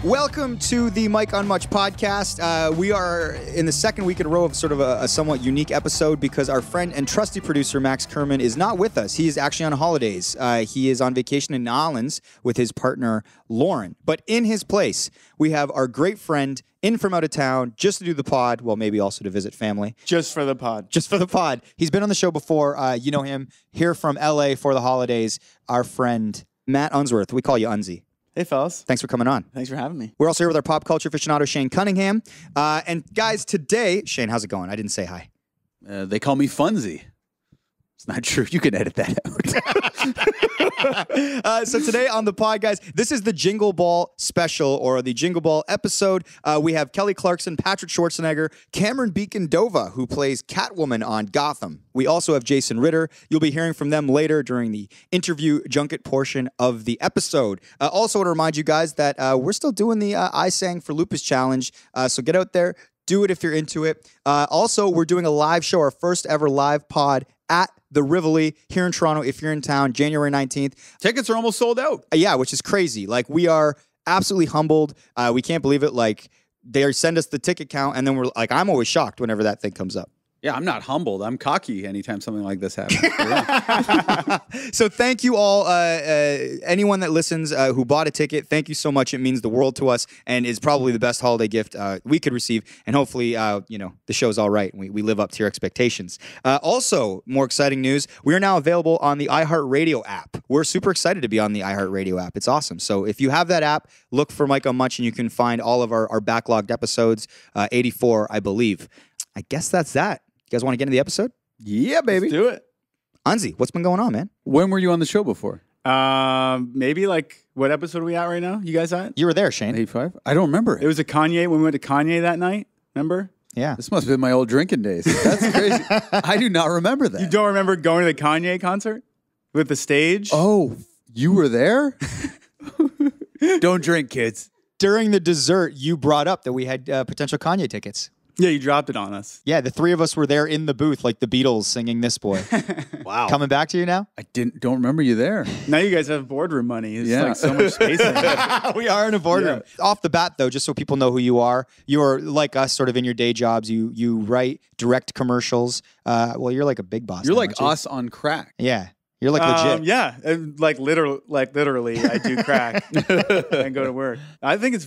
Welcome to the Mike Unmuch podcast. We are in the second week in a row of sort of a somewhat unique episode because our friend and trusty producer, Max Kerman, is not with us. He is actually on holidays. He is on vacation in New Orleans with his partner, Lauren. But in his place, we have our great friend in from out of town just to do the pod, well, maybe also to visit family. Just for the pod. Just for the pod. He's been on the show before. You know him here from LA for the holidays. Our friend, Matt Unsworth. We call you Unzi. Hey, fellas. Thanks for coming on. Thanks for having me. We're also here with our pop culture aficionado, Shane Cunningham. And guys, today, Shane, how's it going? I didn't say hi. They call me Funzy. It's not true. You can edit that out. So today on the pod, guys, this is the Jingle Ball special or the Jingle Ball episode. We have Kelly Clarkson, Patrick Schwarzenegger, Cameron Beacon-Dova, who plays Catwoman on Gotham. We also have Jason Ritter. You'll be hearing from them later during the interview junket portion of the episode. Also want to remind you guys that we're still doing the I Sang for Lupus challenge. So get out there, do it if you're into it. Also, we're doing a live show, our first ever live pod at the Rivoli here in Toronto. If you're in town, January 19th. Tickets are almost sold out. Yeah, which is crazy. Like, we are absolutely humbled. We can't believe it. Like, they send us the ticket count, and then we're like, I'm always shocked whenever that thing comes up. Yeah, I'm not humbled. I'm cocky anytime something like this happens. So thank you all, anyone that listens who bought a ticket. Thank you so much. It means the world to us and is probably the best holiday gift we could receive. And hopefully, the show's all right. We live up to your expectations. Also, more exciting news, we are now available on the iHeartRadio app. We're super excited to be on the iHeartRadio app. It's awesome. So if you have that app, look for Mike Unmuch and you can find all of our backlogged episodes, 84, I believe. I guess that's that. You guys want to get into the episode? Yeah, baby. Let's do it. Unzi, what's been going on, man? When were you on the show before? Maybe like, what episode are we at right now? You guys at? You were there, Shane. 85? I don't remember it. It was a Kanye, when we went to Kanye that night. Remember? Yeah. This must have been my old drinking days. That's crazy. I do not remember that. You don't remember going to the Kanye concert? With the stage? Oh, you were there? Don't drink, kids. During the dessert, you brought up that we had potential Kanye tickets. Yeah, you dropped it on us. Yeah, the three of us were there in the booth like the Beatles singing This Boy. Wow. Coming back to you now? I don't remember you there. Now you guys have boardroom money. It's Yeah. like so much space in there. We are in a boardroom. Yeah. Off the bat, though, just so people know who you are like us, sort of in your day jobs. You write, direct commercials. Well, you're like a big boss. You're now, like us on crack. Yeah. You're like legit. Yeah, like literally, I do crack and go to work. I think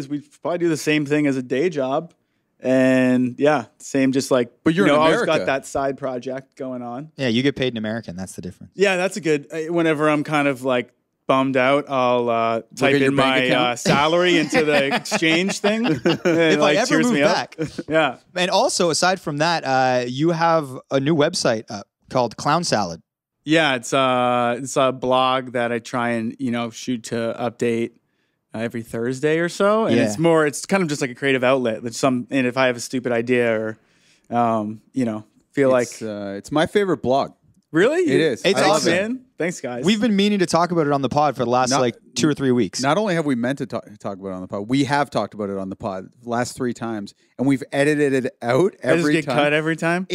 we probably do the same thing as a day job. And yeah, same, just like, but you're in America. Always got that side project going on. Yeah, you get paid in American. That's the difference. Yeah, that's a good, whenever I'm kind of like bummed out, I'll type in my salary into the exchange thing. And if I ever move back. Yeah. And also, aside from that, you have a new website up called Clown Salad. Yeah, it's a blog that I try and, shoot to update every Thursday or so, and it's kind of just like a creative outlet. And if I have a stupid idea or, feel like it's my favorite blog. Really? It is. It's awesome, man. Thanks, guys. We've been meaning to talk about it on the pod for the last 2 or 3 weeks. Not only have we meant to talk about it on the pod, we have talked about it on the pod the last 3 times, and we've edited it out every time. Cut every time.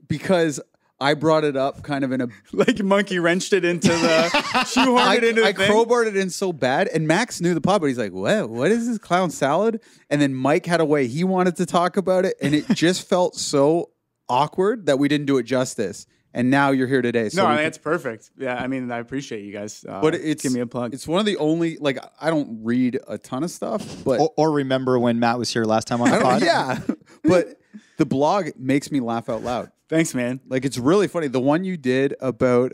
Because I brought it up kind of in a... like monkey wrenched it into the... shoehorned it into the thing. I crowbarred it in so bad, and Max knew the pod, but he's like, what is this clown salad? And then Mike had a way he wanted to talk about it, and it just felt so awkward that we didn't do it justice. And now you're here today. So no, that's perfect. Yeah, I mean, I appreciate you guys. But give me a plug. It's one of the only... Like, I don't read a ton of stuff, but... Or remember when Matt was here last time on the pod? Yeah, but the blog makes me laugh out loud. Thanks, man. Like, it's really funny. The one you did about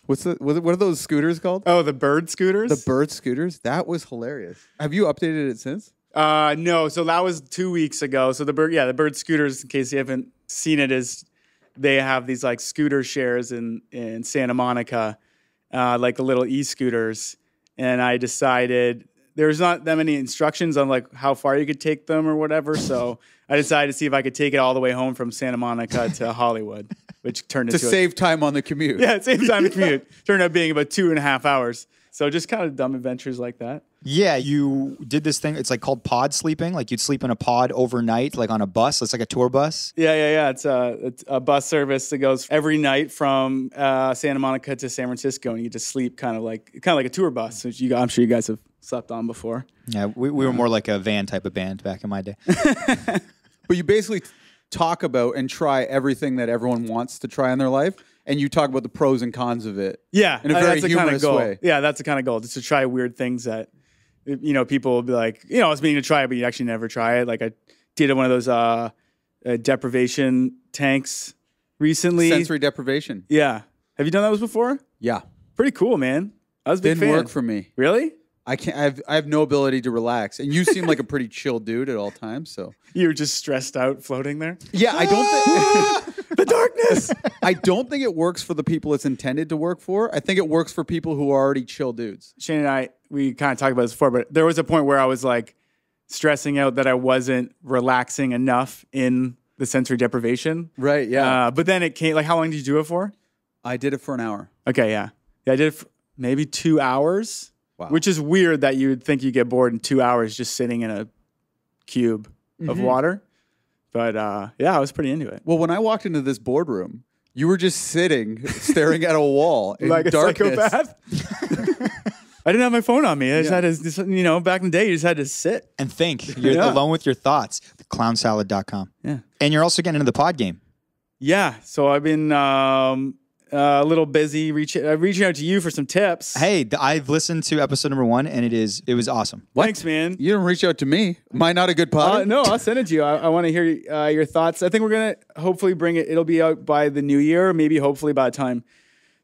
what are those scooters called? Oh, the bird scooters. The bird scooters. That was hilarious. Have you updated it since? No. So that was 2 weeks ago. So the bird scooters. In case you haven't seen it, is they have these like scooter shares in Santa Monica, like the little e-scooters. And I decided there's not that many instructions on like how far you could take them or whatever. So I decided to see if I could take it all the way home from Santa Monica to Hollywood, which turned into... To save time on the commute. Yeah, save time on the commute. Turned out being about 2.5 hours. So just kind of dumb adventures like that. Yeah, you did this thing. It's like called pod sleeping. Like you'd sleep in a pod overnight, like on a bus. It's like a tour bus. Yeah. It's a bus service that goes every night from Santa Monica to San Francisco, and you just sleep kind of like a tour bus, which I'm sure you guys have slept on before. Yeah, we were more like a van type of band back in my day. But you basically talk about and try everything that everyone wants to try in their life, and you talk about the pros and cons of it. Yeah, in a very that's the kind of humorous goal. way. Yeah, that's the kind of goal, just to try weird things that, people will be like, I was meaning to try it, but you actually never try it. Like I did one of those deprivation tanks recently. Sensory deprivation. Yeah. Have you done those before? Yeah. Pretty cool, man. I was a big Didn't fan. work for me. Really? I can't. I have no ability to relax, and you seem like a pretty chill dude at all times. So You were just stressed out floating there? yeah, I don't think The darkness! I don't think it works for the people it's intended to work for. I think it works for people who are already chill dudes. Shane and I, we kind of talked about this before, but there was a point where I was like stressing out that I wasn't relaxing enough in the sensory deprivation. Right? Yeah. But then it came, like, how long did you do it for? I did it for an hour. Okay, yeah. Yeah, I did it for maybe 2 hours. Wow. Which is weird that you would think you get bored in 2 hours just sitting in a cube of water. But yeah, I was pretty into it. Well, when I walked into this boardroom, you were just sitting, staring at a wall in Like a darkness. psychopath. I didn't have my phone on me. I just had to, back in the day, you just had to sit. And think. You're Yeah. alone with your thoughts. Clownsalad.com. Yeah. And you're also getting into the pod game. Yeah. So I've been a little busy reaching out to you for some tips. Hey, I've listened to episode number 1, and it was awesome. Thanks, man. You didn't reach out to me. Am I not a good pod? No, I'll send it to you. I want to hear your thoughts. I think we're going to hopefully bring it. It'll be out by the new year, maybe hopefully by the time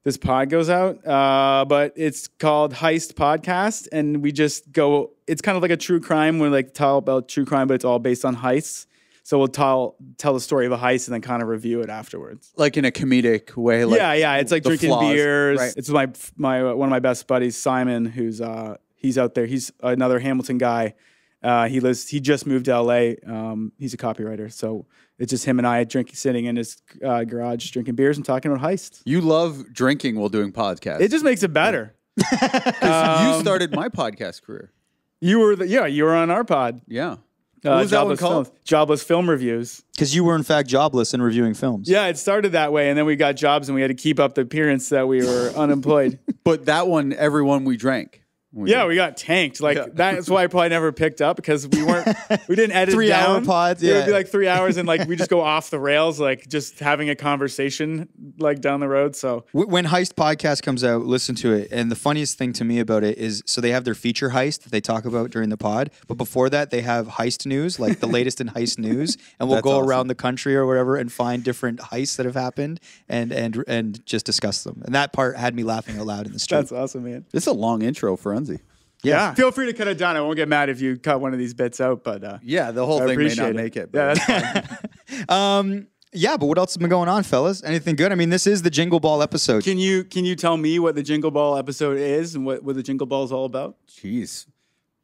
this pod goes out. But it's called Heist Podcast. And we just go, it's kind of like a true crime. We're like tell about true crime, but it's all based on heists. So we'll tell the story of a heist and then kind of review it afterwards. Like in a comedic way. Like Yeah. It's like the drinking flaws. beers. Right. It's my one of my best buddies, Simon, who's he's out there. He's another Hamilton guy. He just moved to LA. He's a copywriter. So it's just him and I sitting in his garage drinking beers and talking about heists. You love drinking while doing podcasts. It just makes it better. You started my podcast career. You were on our pod. Yeah. What was that one called? Jobless Film Reviews. Because you were, in fact, jobless and reviewing films. Yeah, it started that way, and then we got jobs, and we had to keep up the appearance that we were unemployed. But that one, everyone we drank. We got tanked. That's why I probably never picked up, because we didn't edit 3 down. hour pods. It Yeah. would be like 3 hours, and we just go off the rails, just having a conversation down the road. So When Heist Podcast comes out, listen to it. And the funniest thing to me about it is, so they have their feature heist that they talk about during the pod. But before that, they have heist news, like the latest in heist news. And we'll That's go awesome. around the country or wherever and find different heists that have happened and just discuss them. And that part had me laughing out loud in the street. that's awesome, man. This is a long intro for Unzi. Yeah. Feel free to cut it down. I won't get mad if you cut one of these bits out, but Yeah, the whole I thing may appreciate not make it. Yeah, But that's fine. Yeah, but what else has been going on, fellas? Anything good? I mean, this is the Jingle Ball episode. Can you tell me what the Jingle Ball episode is and what the Jingle Ball is all about? jeez.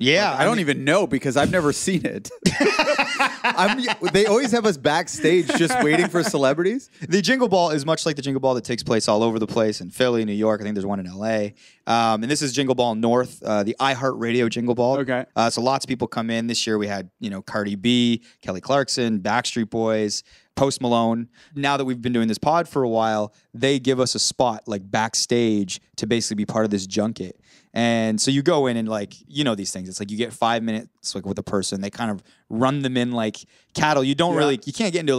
Yeah, I don't even know because I've never seen it. They always have us backstage just waiting for celebrities. The Jingle Ball is much like the Jingle Ball that takes place all over the place in Philly, New York. I think there's one in LA. And this is Jingle Ball North, the iHeartRadio Jingle Ball. Okay. So lots of people come in. This year we had, Cardi B, Kelly Clarkson, Backstreet Boys, Post Malone. Now that we've been doing this pod for a while, they give us a spot backstage to basically be part of this junket. And so you go in and these things. It's like you get 5 minutes with a person. They kind of run them in like cattle. You don't really, you can't get into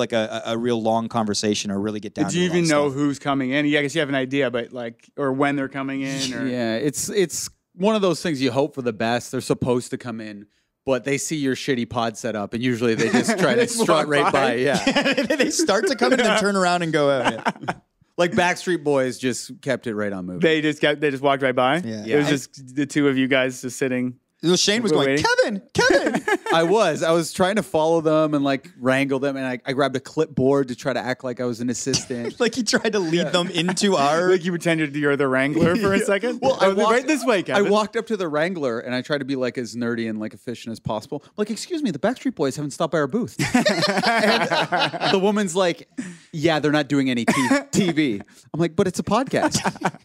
a real long conversation or really get down. Do you even know who's coming in? Yeah, I guess you have an idea, but or when they're coming in. Or... Yeah, it's one of those things you hope for the best. They're supposed to come in, but they see your shitty pod setup, and usually they just try to strut right by. Yeah, they start to come in and then turn around and go out. Yeah. Like Backstreet Boys just kept it right on moving. They just walked right by. Yeah. It was just the two of you guys just sitting. Shane was We're going, waiting. Kevin. I was trying to follow them and wrangle them, and I grabbed a clipboard to try to act like I was an assistant. Like he tried to lead them into our. Like you pretended you're the Wrangler for a second. Well, right this way, Kevin. I walked up to the Wrangler and I tried to be as nerdy and efficient as possible. Excuse me, the Backstreet Boys haven't stopped by our booth. And the woman's like, yeah, they're not doing any TV. I'm like, but it's a podcast.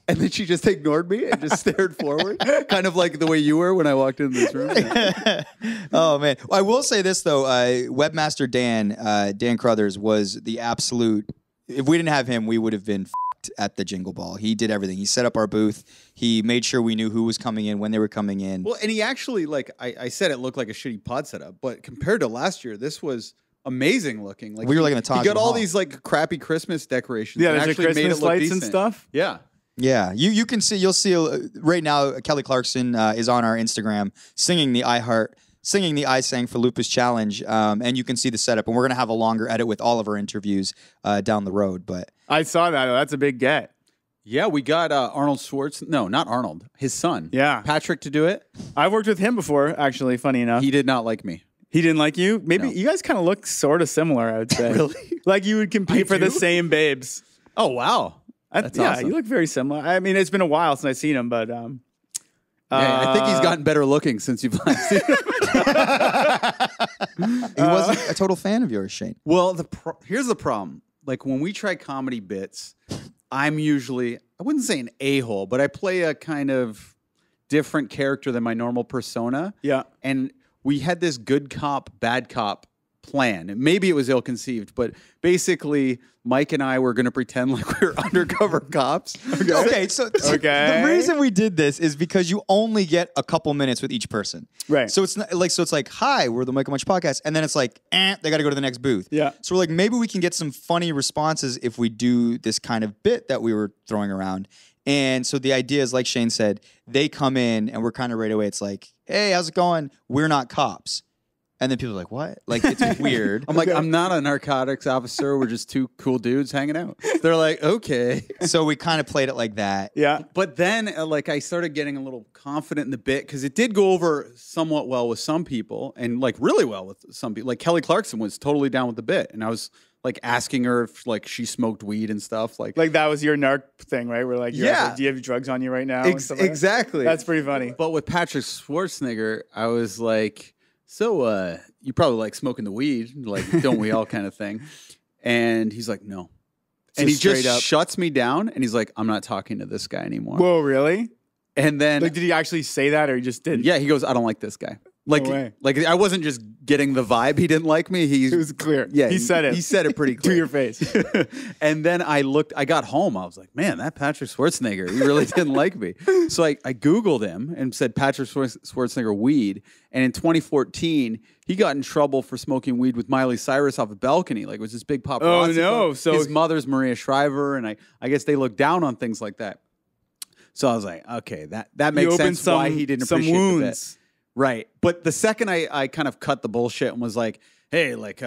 And then she just ignored me and just stared forward, kind of like the way you were when I walked into this room. Oh, man. Well, I will say this, though. Webmaster Dan Crothers was the absolute... If we didn't have him, we would have been f***ed at the Jingle Ball. He did everything. He set up our booth. He made sure we knew who was coming in, when they were coming in. Well, and he actually, like, I said it looked like a shitty pod setup, but compared to last year, this was amazing looking. Like, we were like in the Taj He got all Mahal. these, like, crappy Christmas decorations. Yeah, and there's actually Christmas made it look lights decent. and stuff. Yeah. Yeah, you'll see right now. Kelly Clarkson is on our Instagram singing the I Sang for Lupus Challenge, and you can see the setup. And we're gonna have a longer edit with all of our interviews down the road. But I saw that. That's a big get. Yeah, we got Arnold Schwartz. No, not Arnold. His son. Yeah. Patrick to do it. I've worked with him before, actually, funny enough. He did not like me. He didn't like you? Maybe No. you guys kind of look sort of similar, I would say. Really? Like you would compete for the do? same babes. Oh, wow. That's yeah, awesome. you look very similar. I mean, it's been a while since I've seen him, but Yeah, I think he's gotten better looking since you've last seen him. he wasn't a total fan of yours, Shane. Well, here's the problem. Like, when we try comedy bits, I'm usually, I wouldn't say an a-hole, but I play a kind of different character than my normal persona. Yeah. And we had this good cop, bad cop plan. Maybe it was ill-conceived, but basically Mike and I were going to pretend like we were undercover cops. Okay, so Okay. the reason we did this is because you only get a couple minutes with each person. Right. So it's not like, hi, we're the Mike and Munch podcast, and then it's like, they got to go to the next booth. Yeah. So we're like, maybe we can get some funny responses if we do this kind of bit that we were throwing around. And so the idea is, like Shane said, they come in and we're kind of right away. It's like, hey, how's it going? We're not cops. And then people are like, what? Like, it's weird. I'm like, I'm not a narcotics officer. We're just two cool dudes hanging out. They're like, okay. So we kind of played it like that. Yeah. But then, like, I started getting a little confident in the bit because it did go over somewhat well with some people and, like, really well with some people. Like, Kelly Clarkson was totally down with the bit. And I was, like, asking her if, like, she smoked weed and stuff. Like Like that was your narc thing, right? Where like, Yeah. do you have drugs on you right now? and stuff like that? exactly. That's pretty funny. But with Patrick Schwarzenegger, I was like, so you probably like smoking the weed, like, don't we all kind of thing. And he's like, no. And he straight just up. shuts me down and he's like, I'm not talking to this guy anymore. Whoa, really? And then, Like, did he actually say that, or he just didn't? yeah, he goes, I don't like this guy. Like, No way. like I wasn't just getting the vibe he didn't like me. It was clear. Yeah, he said it. He said it pretty clear. to your face. And then I got home. I was like, man, that Patrick Schwarzenegger, he really didn't like me. So I Googled him and said Patrick Schwarzenegger weed. And in 2014, he got in trouble for smoking weed with Miley Cyrus off a balcony. Like, it was this big paparazzi. Oh, no. photo. So- his mother's Maria Shriver. And I guess they look down on things like that. So I was like, okay, that makes opened sense why he didn't some appreciate the bit. wounds. Right. But the second I kind of cut the bullshit and was like, hey, like,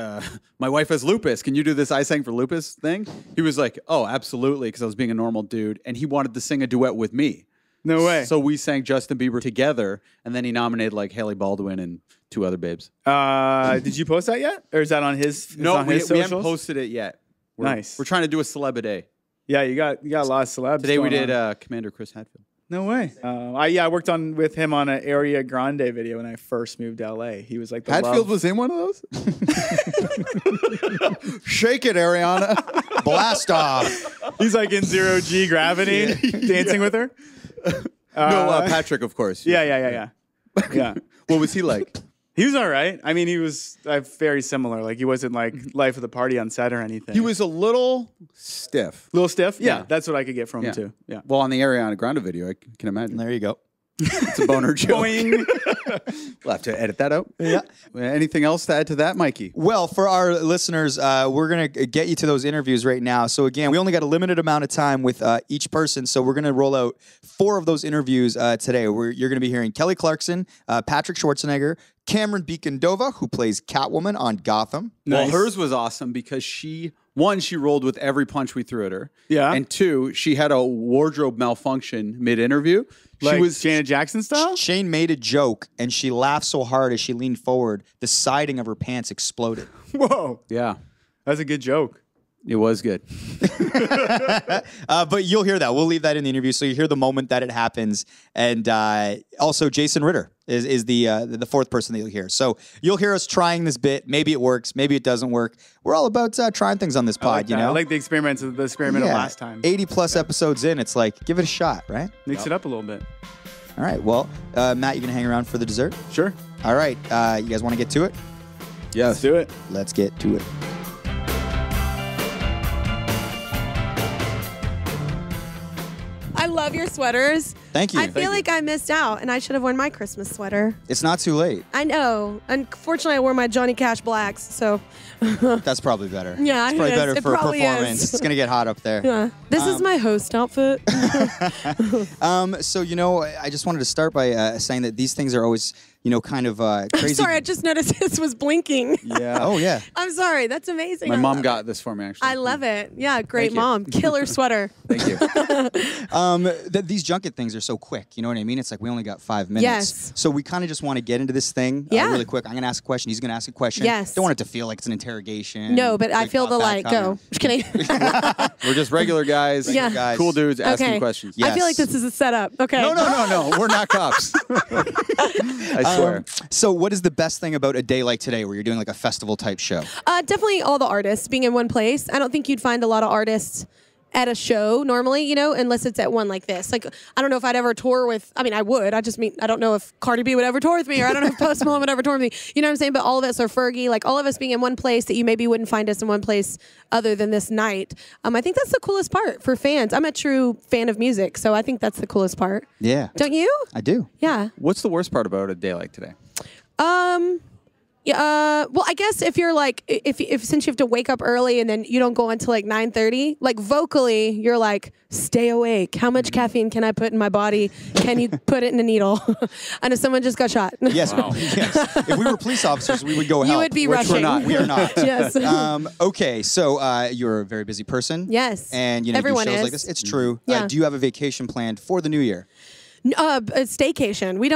my wife has lupus. Can you do this I Sang for Lupus thing? He was like, oh, absolutely, because I was being a normal dude. And he wanted to sing a duet with me. No way. So we sang Justin Bieber together. And then he nominated, like, Haley Baldwin and two other babes. Did you post that yet, or is that on his? No, on we his haven't socials? posted it yet. Nice. We're trying to do a celeb a day. Yeah, you got a lot of celebs. Today we going did on. Commander Chris Hadfield. No way. I worked with him on an Area Grande video when I first moved to LA. He was like the Hadfield love. was in one of those? Shake it, Ariana. Blast off. He's like in 0G gravity, dancing with her. No, Patrick, of course. Yeah. What was he like? He was all right. I mean, he was very similar. Like, he wasn't like life of the party on set or anything. He was a little stiff. a little stiff. Yeah, Yeah. that's what I could get from him too. Yeah. Well, on the Ariana Grande video, I can imagine. There you go. It's a boner joke. Boing. We'll have to edit that out. Yeah. Anything else to add to that, Mikey? Well, for our listeners, we're going to get you to those interviews right now. So again, we only got a limited amount of time with each person. So we're going to roll out 4 of those interviews today. You're going to be hearing Kelly Clarkson, Patrick Schwarzenegger, Cameron Beacon-Dova, who plays Catwoman on Gotham. Nice. Well, hers was awesome because she rolled with every punch we threw at her. Yeah. And 2, she had a wardrobe malfunction mid-interview. Like She was Janet Jackson style. Shane made a joke, and she laughed so hard as she leaned forward, the siding of her pants exploded. Whoa, Yeah. that's a good joke. It was good. But you'll hear that. We'll leave that in the interview, so you hear the moment that it happens. And also, Jason Ritter is the fourth person that you'll hear. So you'll hear us trying this bit. Maybe it works. Maybe it doesn't work. We're all about trying things on this pod, I like the experiment of last time. 80-plus episodes in, it's like, give it a shot, right? Mix it up a little bit. All right. Well, Matt, you going to hang around for the dessert? Sure. All right. You guys want to get to it? Yes. Let's do it. Let's get to it. I love your sweaters. Thank you. I feel like I missed out, and I should have worn my Christmas sweater. It's not too late. I know. Unfortunately, I wore my Johnny Cash blacks, so. That's probably better. Yeah, it's probably better it for a probably performance. is. It's going to get hot up there. Yeah. This is my host outfit. So, I just wanted to start by saying that these things are always, kind of crazy. I'm sorry, I just noticed this was blinking. Yeah. Oh, yeah. I'm sorry. That's amazing. My mom got this for me, actually. I love it. Yeah, great Thank you. mom. Killer sweater. Thank you. These junket things are so quick. You know what I mean? It's like we only got 5 minutes. Yes. So we kind of just want to get into this thing Yeah. really quick. I'm going to ask a question. He's going to ask a question. Yes. Don't want it to feel like it's an interrogation. No, but I Quick feel thought, the bad light. Go. comment. Just kidding. We're just regular guys. Yeah. Guys. Cool dudes asking Okay. questions. Yeah. I feel like Yes. this is a setup. Okay. No. We're not cops. I swear. So what is the best thing about a day like today where you're doing like a festival type show? Definitely all the artists being in one place. I don't think you'd find a lot of artists at a show normally, unless it's at one like this. Like, I don't know if I'd ever tour with, I would. I don't know if Cardi B would ever tour with me, or I don't know if Post Malone would ever tour with me. You know what I'm saying? But all of us are Fergie, like all of us being in one place that you maybe wouldn't find us in one place other than this night. I think that's the coolest part for fans. I'm a true fan of music, so I think that's the coolest part. Yeah. Don't you? I do. Yeah. What's the worst part about a day like today? Yeah. Well, I guess if you're like, if since you have to wake up early and then you don't go until like 9:30, like vocally, you're like, stay awake. How much caffeine can I put in my body? Can you put it in a needle? I know someone just got shot. Yes. Yes. If we were police officers, we would go help. You would be which rushing. We're not. We are not. Yes. Okay. So you're a very busy person. Yes. And do Everyone shows is. like this. It's true. Yeah. Do you have a vacation planned for the new year? A staycation. We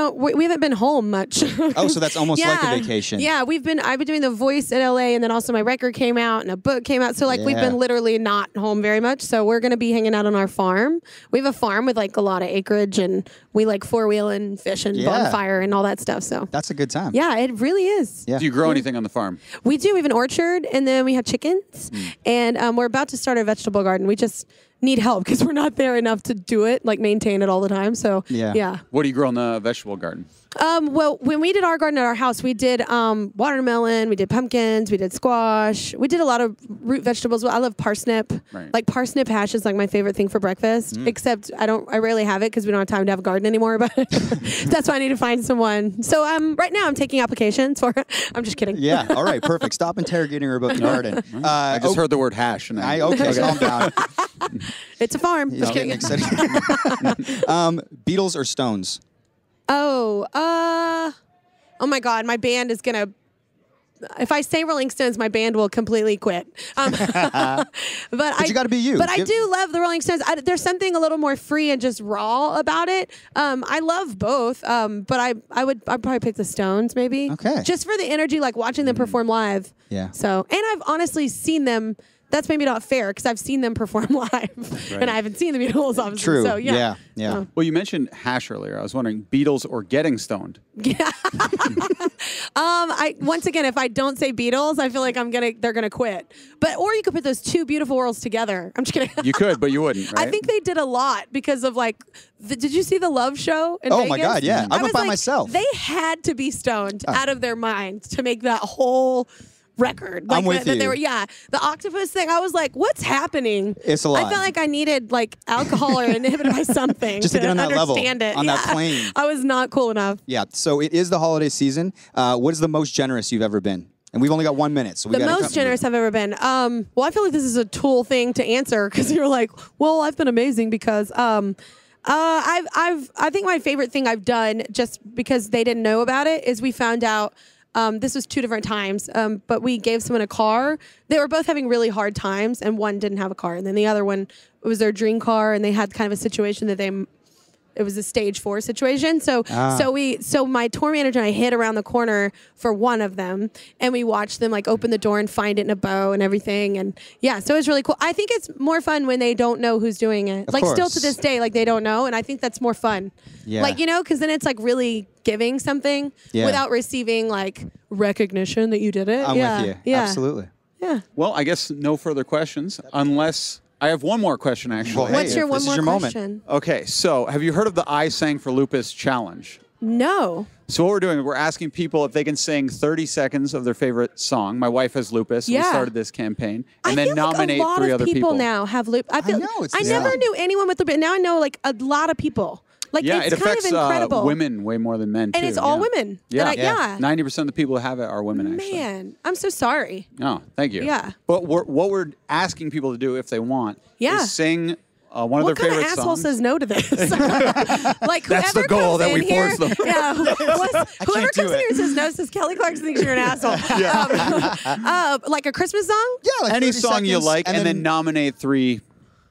haven't been home much. Oh, so that's almost like a vacation. Yeah, I've been doing The Voice in LA, and then also my record came out and a book came out. So like we've been literally not home very much. So we're gonna be hanging out on our farm. We have a farm with like a lot of acreage, and we like 4-wheel and fish and bonfire and all that stuff. So That's a good time. yeah, it really is. Yeah. Do you grow anything on the farm? We do. We have an orchard, and then we have chickens, and we're about to start a vegetable garden. We just need help because we're not there enough to do it, like maintain it all the time. So yeah. What do you grow in the vegetable garden? Well, when we did our garden at our house, we did watermelon, we did pumpkins, we did squash, we did a lot of root vegetables. I love parsnip. Right. Like parsnip hash is like my favorite thing for breakfast. Except I rarely have it because we don't have time to have a garden anymore. But that's why I need to find someone. So right now I'm taking applications for. I'm just kidding. Yeah. All right. Perfect. Stop interrogating her about the garden. I just heard the word hash. And Okay. Calm down. It's a farm. He's Just getting kidding. excited. Beatles or Stones? Oh my God, my band is gonna. If I say Rolling Stones, my band will completely quit. But you gotta be you. But I do love the Rolling Stones. There's something a little more free and just raw about it. I love both. But I'd probably pick the Stones maybe. Okay. Just for the energy, like watching them perform live. Yeah. So, and I've honestly seen them. That's maybe not fair because I've seen them perform live, and I haven't seen the Beatles, obviously. True. So yeah. Yeah. Well, you mentioned hash earlier. I was wondering, Beatles or getting stoned? Yeah. Once again, if I don't say Beatles, I feel like they're gonna quit. Or you could put those two beautiful worlds together. I'm just kidding. You could, but you wouldn't, right? I think they did a lot because of like. Did you see the Love Show in Oh my Vegas? God, yeah. I went was by like, myself. They had to be stoned out of their minds to make that whole record. Like I'm with that you. They were, the octopus thing. I was like, what's happening? It's a lot. I felt like I needed like alcohol or inhibited by something Just to get on that level, understand it. on that plane. I was not cool enough. Yeah. So it is the holiday season. What is the most generous you've ever been? And we've only got 1 minute, so we The got most generous I've ever been. Well, I feel like this is a Tool thing to answer because you're like, well, I've been amazing because I think my favorite thing I've done just because they didn't know about it is we found out. This was 2 different times, but we gave someone a car. They were both having really hard times, and one didn't have a car, and then the other one, it was their dream car, and they had kind of a situation that they it was a stage 4 situation. So my tour manager and I hid around the corner for one of them, and we watched them like open the door and find it in a bow and everything. And yeah, so it was really cool. I think it's more fun when they don't know who's doing it. Of like course. still to this day, like they don't know, and I think that's more fun. Yeah. Like, because then it's like really giving something without receiving like recognition that you did it. I'm with you. Yeah. Absolutely. Yeah. Well, I guess no further questions, unless I have one more question, actually. Well, hey, What's your if one this is more your moment. question? Okay, so have you heard of the I Sang for Lupus challenge? No. So what we're doing, we're asking people if they can sing 30 seconds of their favorite song. My wife has lupus. So we Yeah. started this campaign. And I then feel nominate like a lot 3 of other people people. now have lupus. I know, it's I never insane. knew anyone with lupus. Now I know like a lot of people. Like Yeah, it's it affects kind of incredible. women way more than men, too. And it's all yeah. women. Yeah. And yeah. 90% of the people who have it are women, actually. Man, I'm so sorry. Oh, thank you. Yeah. But what we're asking people to do, if they want, Yeah. is sing one of What their kind of favorite asshole songs. says no to this? Like That's whoever the goal comes that in we here, force them. Yeah, whoever do comes in it. here and says no says Kelly Clarkson thinks you're an asshole. Like a Christmas song? Yeah, like Any 30 song you seconds, like, and then nominate 3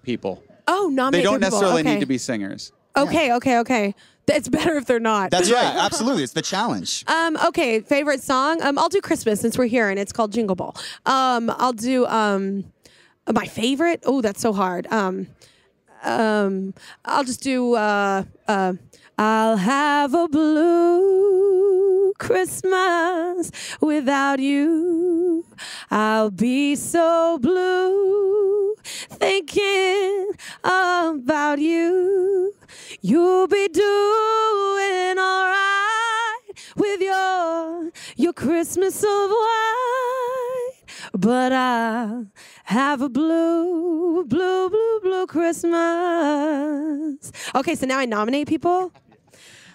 people. Oh, nominate They don't three people. necessarily Okay. need to be singers. Okay. It's better if they're not. That's right. Absolutely. It's the challenge. Okay, favorite song? I'll do Christmas since we're here and it's called Jingle Ball. I'll do my favorite. Oh, that's so hard. I'll just do I'll have a blue Christmas without you. I'll be so blue thinking about you. You'll be doing all right with your Christmas of white. But I'll have a blue Christmas. Okay, so now I nominate people.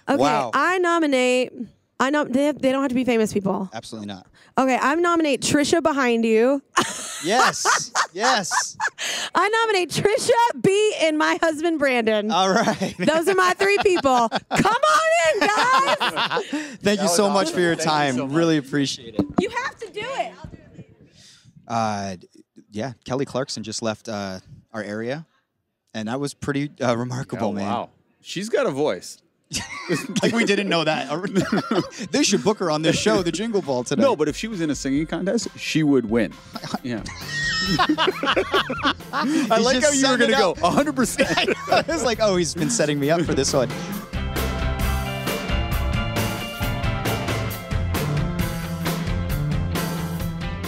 Okay, Wow. I nominate. They don't have to be famous people. Absolutely not. Okay, I nominate Trisha Behind You. Yes. Yes. I nominate Trisha, B, and my husband Brandon. All right. Those are my 3 people. Come on in, guys. Thank you so much for your time. Really appreciate it. You have to do it. Yeah, Kelly Clarkson just left our area, and that was pretty remarkable, man. Wow. She's got a voice. Like we didn't know that. They should book her on this show, the Jingle Ball, today. No, but if she was in a singing contest, she would win. Yeah. I like how just you were set going it to go up. 100%. I was like, oh, he's been setting me up for this one.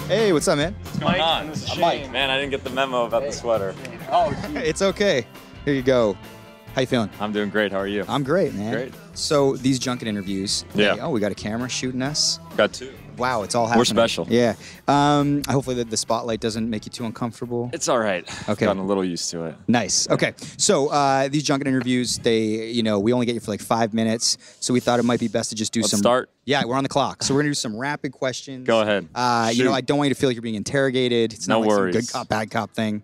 Hey, what's up, man? Mike, I'm Mike. Man, I didn't get the memo about the sweater. It's okay. Here you go. How you feeling? I'm doing great. How are you? I'm great, man. Great. So these junket interviews. Yeah. Oh, we got a camera shooting us. Got 2. Wow, it's all happening. We're special. Yeah. Hopefully the spotlight doesn't make you too uncomfortable. It's all right. I've Okay. gotten a little used to it. Nice. Okay. So these junket interviews, we only get you for like 5 minutes. So we thought it might be best to just do Let's some. start. Yeah, we're on the clock. So we're gonna do some rapid questions. Go ahead. Shoot. I don't want you to feel like you're being interrogated. It's No not like worries. some good cop, bad cop thing.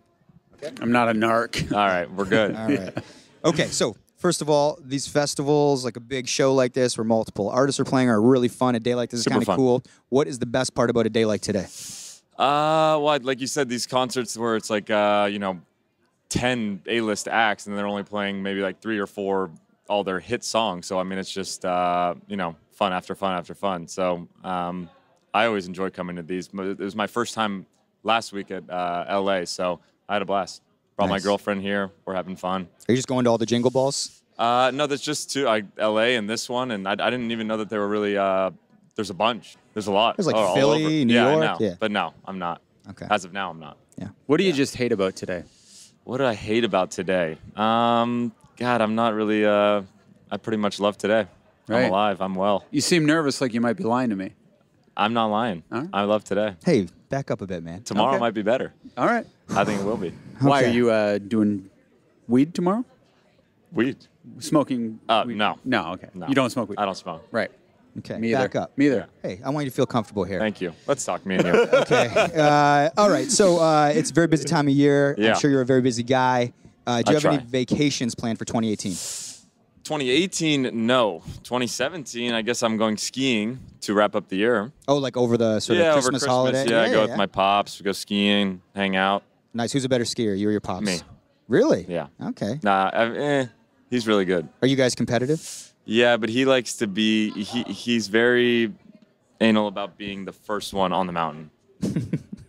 I'm not a narc. All right, we're good. All right. Okay. So first of all, these festivals, like a big show like this, where multiple artists are playing, are really fun. A day like this is Super kind of fun. cool. What is the best part about a day like today? Well, like you said, these concerts where it's like 10 A-list acts, and they're only playing maybe like 3 or 4 all their hit songs. So I mean, it's just fun after fun after fun. So I always enjoy coming to these. It was my first time last week at LA, so I had a blast. Brought my Nice. girlfriend here. We're having fun. Are you just going to all the Jingle Balls? No, there's just 2. LA and this one, and I didn't even know that there were really. There's a bunch. There's a lot. There's like all Philly, over. New yeah, York. I know. Yeah. But no, I'm not. Okay. As of now, I'm not. Yeah. What do you just hate about today? What do I hate about today? God, I'm not really. I pretty much love today. Right. I'm alive. I'm well. You seem nervous like you might be lying to me. I'm not lying. All right. I love today. Hey, back up a bit, man. Tomorrow Okay. might be better. All right. I think it will be. Why Okay. are you doing weed tomorrow? Weed. Smoking? weed? No. No, okay. No. You don't smoke weed? I don't smoke. Right. Okay. Me either. Back up. Me either. Hey, I want you to feel comfortable here. Thank you. Let's talk, me and you. Okay. All right. So it's a very busy time of year. Yeah. I'm sure you're a very busy guy. Do you I have any try. vacations planned for 2018? 2018, no. 2017, I guess I'm going skiing to wrap up the year. Oh, like over the sort of over Christmas holiday? Yeah, I go with my pops. We go skiing, hang out. Nice. Who's a better skier, you or your pops? Me. Really? Yeah. Okay. Nah, He's really good. Are you guys competitive? Yeah, but he likes to be. He's very anal about being the first one on the mountain.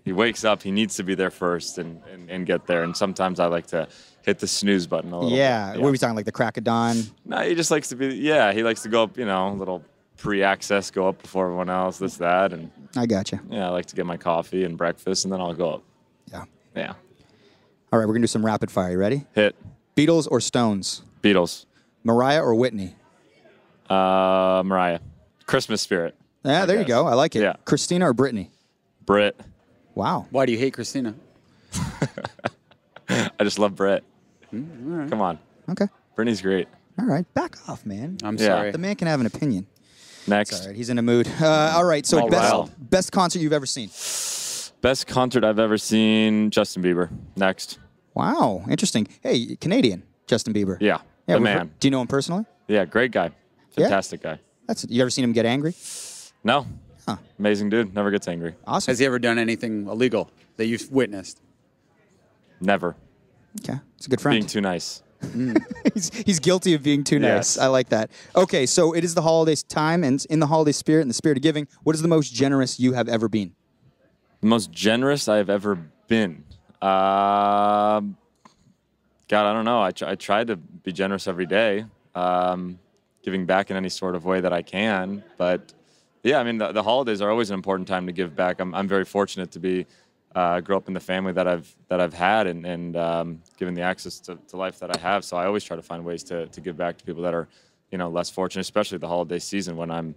He wakes up. He needs to be there first and get there. And sometimes I like to hit the snooze button a little. Yeah. bit. What are we talking, like the crack of dawn? No, he just likes to be. Yeah, he likes to go up. A little pre-access, go up before everyone else. This, that, and I gotcha. yeah, I like to get my coffee and breakfast, and then I'll go up. Yeah. Yeah. All right, we're gonna do some rapid fire. You ready? Hit. Beatles or Stones? Beatles. Mariah or Whitney? Mariah. Christmas spirit. Yeah, there you guess. go. I like it. Yeah. Christina or Britney? Brit. Wow. Why do you hate Christina? I just love Brit. Come on. Okay. Britney's great. All right. Back off, man. I'm Yeah. sorry. The man can have an opinion. Next. All right. He's in a mood. All right. So All riled. best concert you've ever seen? Best concert I've ever seen, Justin Bieber. Next. Wow. Interesting. Hey, Canadian Justin Bieber. Yeah. Yeah. The we've man. heard- Do you know him personally? Yeah, great guy. Fantastic guy. You ever seen him get angry? No. Huh. Amazing dude. Never gets angry. Awesome. Has he ever done anything illegal that you've witnessed? Never. Okay. It's a good friend. Being too nice. He's guilty of being too nice. Yes. I like that. Okay, so it is the holidays time, and in the holiday spirit and the spirit of giving, what is the most generous you have ever been? The most generous I've ever been. God, I don't know. I try to be generous every day, giving back in any sort of way that I can. But yeah, I mean, the holidays are always an important time to give back. I'm very fortunate to be grow up in the family that I've had and given the access to life that I have. So I always try to find ways to give back to people that are, less fortunate, especially the holiday season when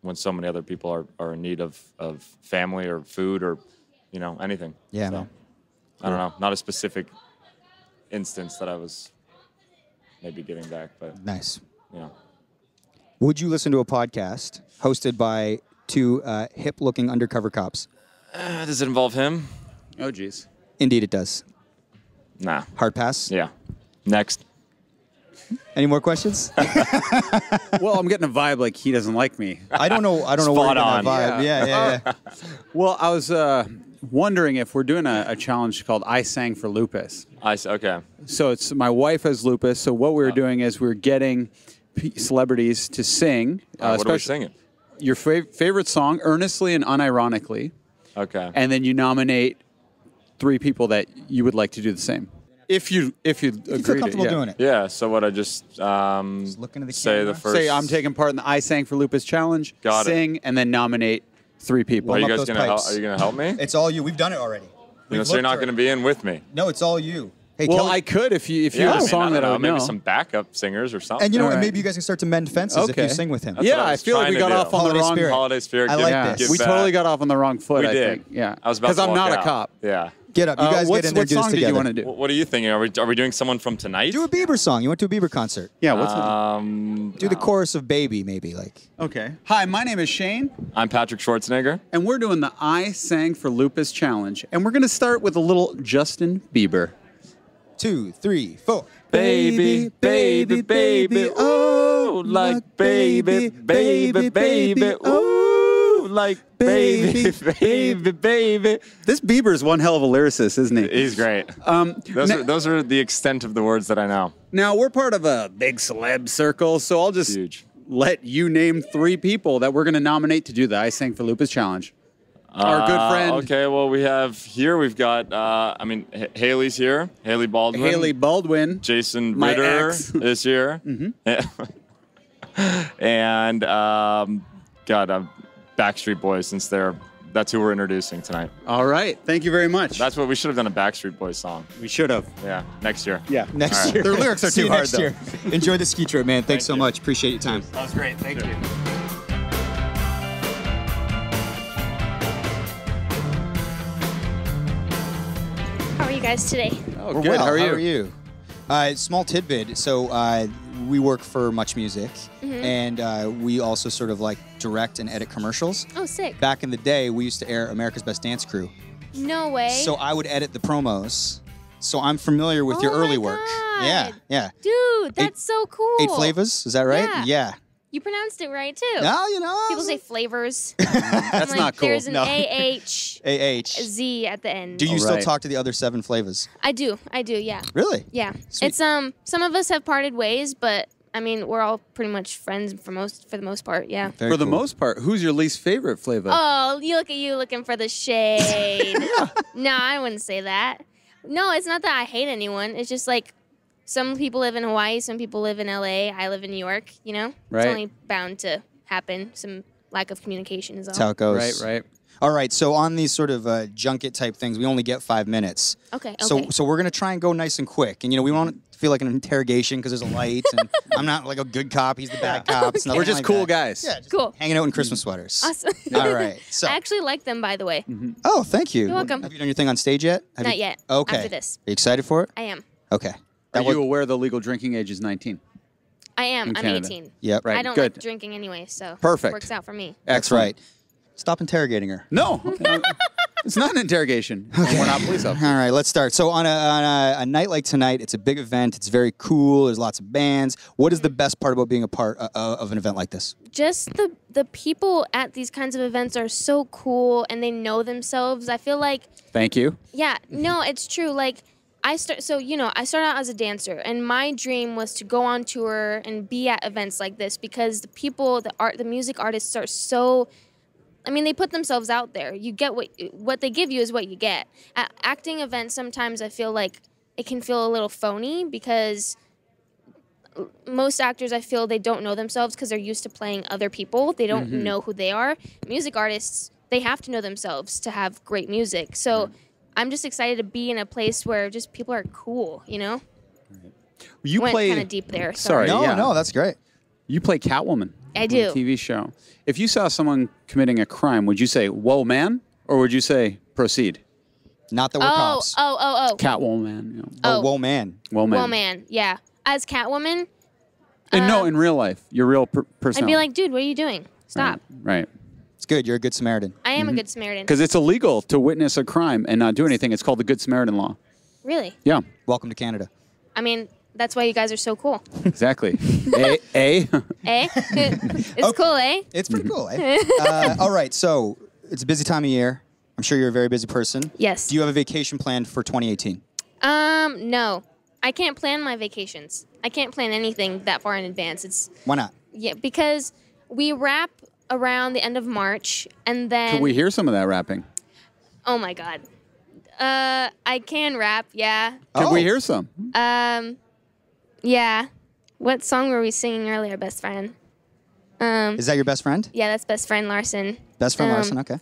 when so many other people are in need of family or food or, anything. Yeah, So, man. I don't know. Not a specific instance that I was maybe giving back, but Nice. Would you listen to a podcast hosted by two hip-looking undercover cops? does it involve him? Oh, geez. Indeed, it does. Nah. Hard pass. Yeah. Next. Any more questions? Well, I'm getting a vibe like he doesn't like me. I don't know. Where Spot you're getting on. that vibe. Yeah. Well, I was wondering if we're doing a challenge called I Sang for Lupus. Okay. So it's my wife has lupus. So what we were doing is we were getting celebrities to sing. What are we especially singing? Your favorite song, earnestly and unironically. Okay. And then you nominate 3 people that you would like to do the same. If you agree You feel comfortable doing it? Yeah. So what I just look into the say camera. the first. Say I'm taking part in the I Sang for Lupus challenge. Got it. Sing and then nominate 3 people. Are you up guys those gonna help? pipes. Are you gonna help me? It's all you. We've done it already. So you're not going to be in with me. No, it's all you. Hey, Well, Kelly. I could if you Yeah, had I a mean, song I don't that I know, would maybe know. some backup singers or something. And you know what? All right. Maybe you guys can start to mend fences if you Okay. sing with him. That's Yeah, what I was feel like trying we to got do. off on the Holiday wrong. spirit. Holiday spirit. I give- like give this. We back. totally got off on the wrong foot. We I did. think. Yeah, I was about because to I'm walk not a out. cop. Yeah. Get up. You guys What get in there and do this song did together. you want to do? What are you thinking? Are we doing someone from tonight? Do a Bieber song. You went to a Bieber concert. Yeah, what's Do the chorus of Baby, maybe. Okay. Hi, my name is Shane, I'm Patrick Schwarzenegger. and we're doing the I Sang for Lupus challenge, and we're going to start with a little Justin Bieber. 2, 3, 4. Baby, baby, baby, ooh, like baby, baby, baby, ooh, like baby, baby, baby. This Bieber's one hell of a lyricist, isn't he? He's great. Those are the extent of the words that I know. Now, we're part of a big celeb circle, so I'll just Huge. let you name 3 people that we're going to nominate to do the I Sang for Lupus challenge. Our good friend, Okay, well, we've got, Haley's here. Haley Baldwin. Haley Baldwin. Jason My Ritter ex. is here. And, Backstreet Boys, since that's who we're introducing tonight. All right. Thank you very much. That's what we should have done, a Backstreet Boys song. we should have. Yeah, next year. Yeah. Next All right. year. Their lyrics are See too you hard, next though. year. Enjoy the ski trip, man. Thanks so you. much. Appreciate your time. That was great. Thank you. How are you guys today? Oh, We're good. well. How are you? Small tidbit. So we work for Much Music, and we also sort of direct and edit commercials. Oh, sick. Back in the day, we used to air America's Best Dance Crew. No way. So I would edit the promos. So I'm familiar with your Oh early my work. God. Yeah, yeah. Dude, that's so cool. 8 Flavors, is that right? Yeah. You pronounced it right too. No, you know. People say flavors. That's like, not cool. There's an No. AHZ AH. at the end. Do you All still right. talk to the other 7 flavors? I do, yeah. Really? Yeah. Sweet. It's some of us have parted ways, but I mean, we're all pretty much friends for the most part, yeah. Very For the cool. most part, who's your least favorite flavor? Oh, look at you looking for the shade. No, I wouldn't say that. No, it's not that I hate anyone. It's just like some people live in Hawaii, some people live in LA, I live in New York, you know? Right. It's only bound to happen. Some lack of communication is all. That's how it goes. Right. All right, so on these sort of junket type things, we only get 5 minutes. Okay. So we're gonna try and go nice and quick, and we want to feel like an interrogation because there's a light, and I'm not like a good cop; he's the bad cop. It's nothing We're just like cool that. guys. Yeah, just Cool. hanging out in Christmas sweaters. Awesome. All right. So, I actually like them, by the way. oh, thank you. You're welcome. Have you done your thing on stage yet? Not yet. Okay. After this. Are you excited for it? I am. Okay. Are you aware the legal drinking age is 19? I am. In I'm Canada. 18. Yep. Right. I don't Good. like drinking anyway, so Perfect. works out for me. That's Excellent. right. Stop interrogating her. No. It's not an interrogation. We're not police officers. All right, let's start. So on a night like tonight, it's a big event. It's very cool. There's lots of bands. What is the best part about being a part of an event like this? Just the people at these kinds of events are so cool and they know themselves. I feel like, Thank you. yeah, no, it's true. Like I started out as a dancer, and my dream was to go on tour and be at events like this because the people, the music artists are so. I mean, they put themselves out there. You get what they give you is what you get. At acting events, sometimes I feel like it can feel a little phony because most actors, I feel, they don't know themselves because they're used to playing other people. They don't know who they are. Music artists, they have to know themselves to have great music. So I'm just excited to be in a place where just people are cool, you know? You Went play. kind of deep there. Sorry. No, yeah. no, that's great. You play Catwoman. I on do. a TV show. If you saw someone committing a crime, would you say, "Whoa, man," or would you say, "Proceed"? Not that we're cops. Catwoman. You know. Oh, whoa, man. Whoa, man. Well, man, yeah. As Catwoman, And no, in real life, your real person. I'd be like, dude, what are you doing? Stop. Right. It's good. You're a good Samaritan. I am a good Samaritan. Because it's illegal to witness a crime and not do anything. It's called the Good Samaritan law. Really? Yeah, Welcome to Canada. I mean, that's why you guys are so cool. exactly. Eh? It's cool, eh? It's pretty cool, eh? All right, so it's a busy time of year. I'm sure you're a very busy person. Yes. Do you have a vacation planned for 2018? No. I can't plan my vacations. I can't plan anything that far in advance. Why not? Yeah, because we wrap around the end of March, and then Could we hear some of that rapping? oh my god, I can rap. Yeah. Could we Oh. hear some? Yeah. What song were we singing earlier, best friend? Is that your best friend? Yeah, that's best friend Larson. Best friend Larson, okay.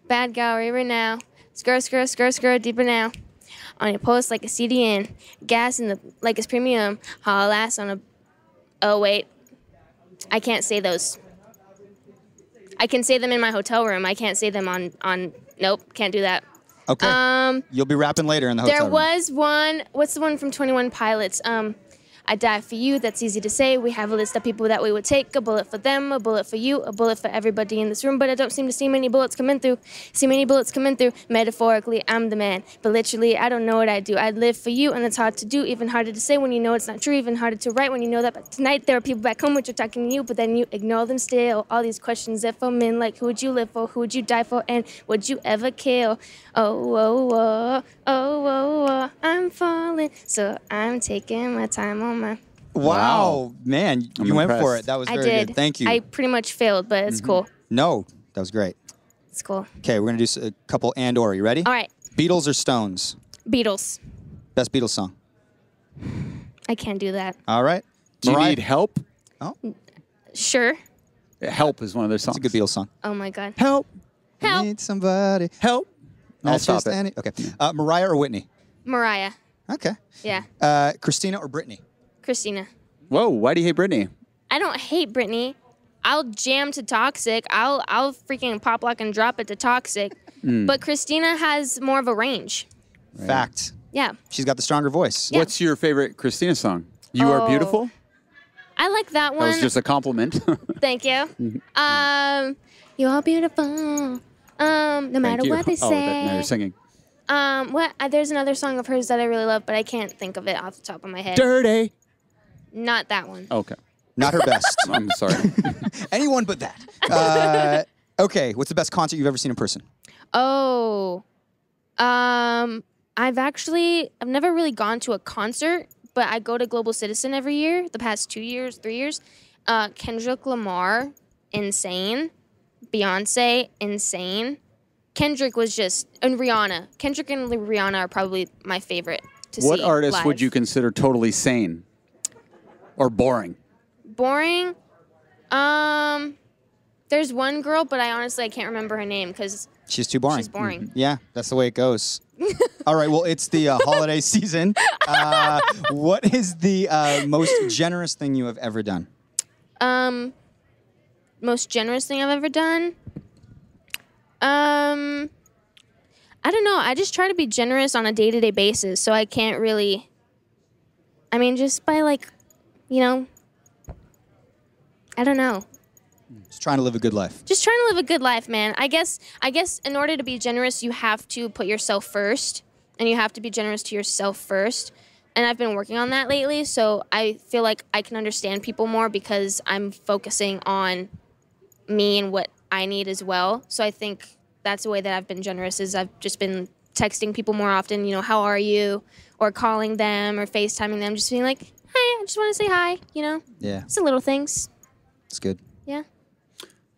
Bad gal river now. Skr, deeper now. On your post like a CDN. Gas in the like it's premium. Haul ass on a. Oh wait, I can't say those. I can say them in my hotel room. I can't say them on. Nope, can't do that. Okay. You'll be rapping later in the hotel There room. was one. What's the one from 21 Pilots? I die for you. That's easy to say. We have a list of people that we would take. A bullet for them, a bullet for you, a bullet for everybody in this room. But I don't seem to see many bullets coming through. See many bullets coming through. Metaphorically, I'm the man. But literally, I don't know what I do. I live for you, and it's hard to do. Even harder to say when you know it's not true. Even harder to write when you know that. But tonight, there are people back home which are talking to you, but then you ignore them still. All these questions that for men, like who would you live for? Who would you die for? And would you ever kill? Oh, I'm falling. So I'm taking my time on my... Wow, man, I'm you went for impressed. it. That was I very did. good. Thank you. I pretty much failed, but it's cool. No, that was great. It's cool. Okay, we're going to do a couple and/or. You ready? All right. Beatles or Stones? Beatles. Best Beatles song. I can't do that. All right. Do you Mariah? need help? Oh, Sure. Help is one of their songs. it's a good Beatles song. Oh my God. Help. Help. Need somebody. Help. I'll Not stop just it. any- Okay. Mariah or Whitney? Mariah. Okay. Yeah. Christina or Britney? Christina. Whoa, why do you hate Britney? I don't hate Britney. I'll jam to Toxic. I'll freaking pop lock and drop it to Toxic. But Christina has more of a range. Fact. Yeah. She's got the stronger voice. Yeah. What's your favorite Christina song? You Are Oh. Beautiful? I like that That one. was just a compliment. Thank you. You're beautiful. No matter Thank you. what they Oh, say. now you're singing. There's another song of hers that I really love, but I can't think of it off the top of my head. Dirty. Not that one. Okay. Not her best. I'm sorry. Anyone but that. Okay, what's the best concert you've ever seen in person? Oh, I've never really gone to a concert, but I go to Global Citizen every year, the past 2 years, 3 years. Kendrick Lamar, insane. Beyonce, insane. Kendrick was just, and Rihanna. Kendrick and Rihanna are probably my favorite to see What artist live. would you consider totally sane or boring? Boring? There's one girl, but I can't remember her name because She's too boring. she's boring. Yeah, that's the way it goes. All right, well, it's the holiday season. What is the most generous thing you have ever done? Most generous thing I've ever done? I don't know. I just try to be generous on a day-to-day basis, so I can't really... I mean, just by I don't know. Just trying to live a good life. Just trying to live a good life, man. I guess in order to be generous, you have to put yourself first, and you have to be generous to yourself first. And I've been working on that lately, so I feel like I can understand people more because I'm focusing on me and what I need as well. So I think that's the way that I've been generous is I've just been texting people more often, how are you? Or calling them or FaceTiming them, just being like, hey, I just want to say hi, Yeah, It's the little things. it's good. Yeah.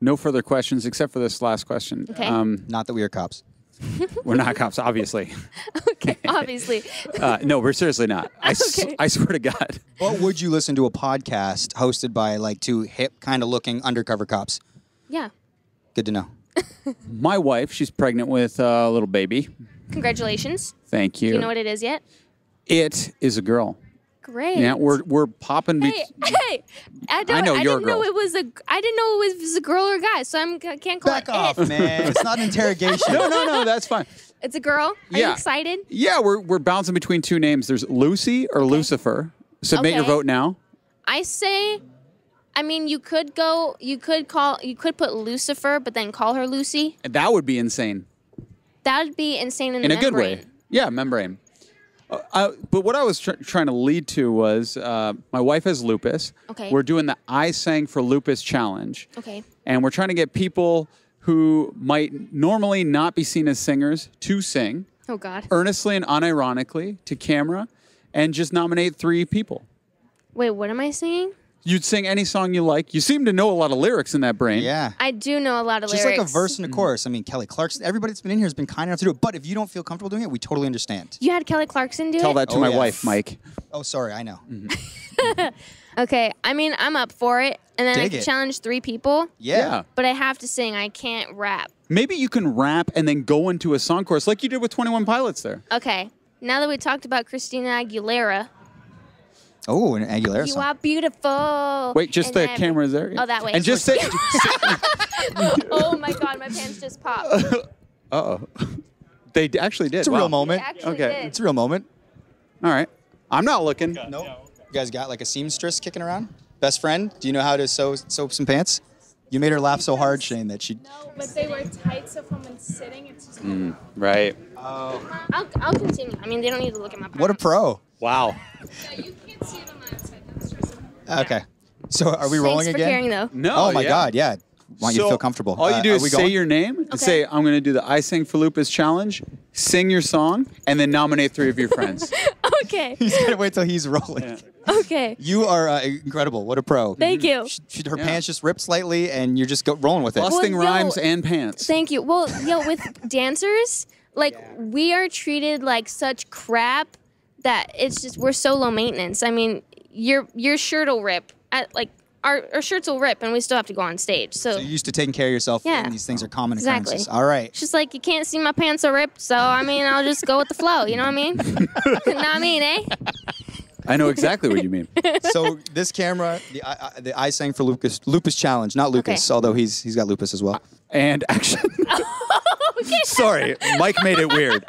No further questions except for this last question. Okay. Not that we are cops. We're not cops, obviously. Okay, obviously. No, we're seriously not. I swear to God. But would you listen to a podcast hosted by like two hip kind of looking undercover cops? Yeah. Good to know. My wife, she's pregnant with a little baby. Congratulations. Thank you. Do you know what it is yet? It is a girl. Great. Yeah, we're popping. Hey, I know you're a didn't know girl. it was I didn't know it was a girl or a guy, so I can't call Back it off, it. man. It's not an interrogation. No, that's fine. It's a girl. Are Yeah. you excited? Yeah, we're bouncing between two names. There's Lucy or Lucifer. Submit your Okay. vote now. I say, I mean, you could put Lucifer, but then call her Lucy. That would be insane. That would be insane in In the a good membrane. way. Yeah, membrane. But what I was trying to lead to was my wife has lupus. Okay. We're doing the I Sang for Lupus challenge. Okay. And we're trying to get people who might normally not be seen as singers to sing Oh God. earnestly and unironically to camera and just nominate 3 people. Wait, what am I singing? You'd sing any song you like. You seem to know a lot of lyrics in that brain. Yeah. I do know a lot of Just lyrics. like a verse and a chorus. I mean, Kelly Clarkson, everybody that's been in here has been kind enough to do it. But if you don't feel comfortable doing it, we totally understand. You had Kelly Clarkson do Tell it? that to Oh, my yeah. wife, Mike. Oh, sorry. I know. Okay. I mean, I'm up for it. And then I Dig can it. challenge 3 people, Yeah. but I have to sing. I can't rap. Maybe you can rap and then go into a song chorus like you did with 21 Pilots there. Okay. Now that we talked about Christina Aguilera, Oh, an Aguilera you song. are beautiful. Wait, just and the then- camera's there? Oh, that way. And just say, Oh my God, my pants just popped. uh-oh. They actually did. It's a real Wow. moment. Actually Okay. did. It's a real moment. All right. I'm not looking. Nope. You guys got like a seamstress kicking around? Best friend? Do you know how to sew some pants? You made her laugh so hard, Shane, that she... No, but they were tight, so from when sitting, it's just Right. I'll continue. I mean, they don't need to look at my pants. What a pro. Wow. yeah, you can't see it on that side. That's just Okay. So are we rolling Thanks for again? caring, though. No. Oh, my yeah. God. Yeah. Want you to So, feel comfortable. All you do Are is we say going? your name and say, I'm going to do the I Sing for Lupus challenge, sing your song, and then nominate 3 of your friends. Okay. He's got to wait till he's rolling. Okay. You are incredible. What a pro. Thank you. Her pants just ripped slightly, and you're just rolling with it. Busting Well, yo, rhymes and pants. Thank you. Well, with dancers, we are treated like such crap that it's just we're so low maintenance. I mean, your shirt will rip. Our shirts will rip, and we still have to go on stage. So So you're used to taking care of yourself, Yeah. and these things are common Exactly. occurrences. All right. it's just like you can't see my pants are ripped. So I mean, I'll just go with the flow. You know what I mean? Know what I mean, eh? I know exactly what you mean. So this camera, the I Sang for Lupus challenge, not Lucas, Okay. although he's got lupus as well. And action. Sorry, Mike made it weird.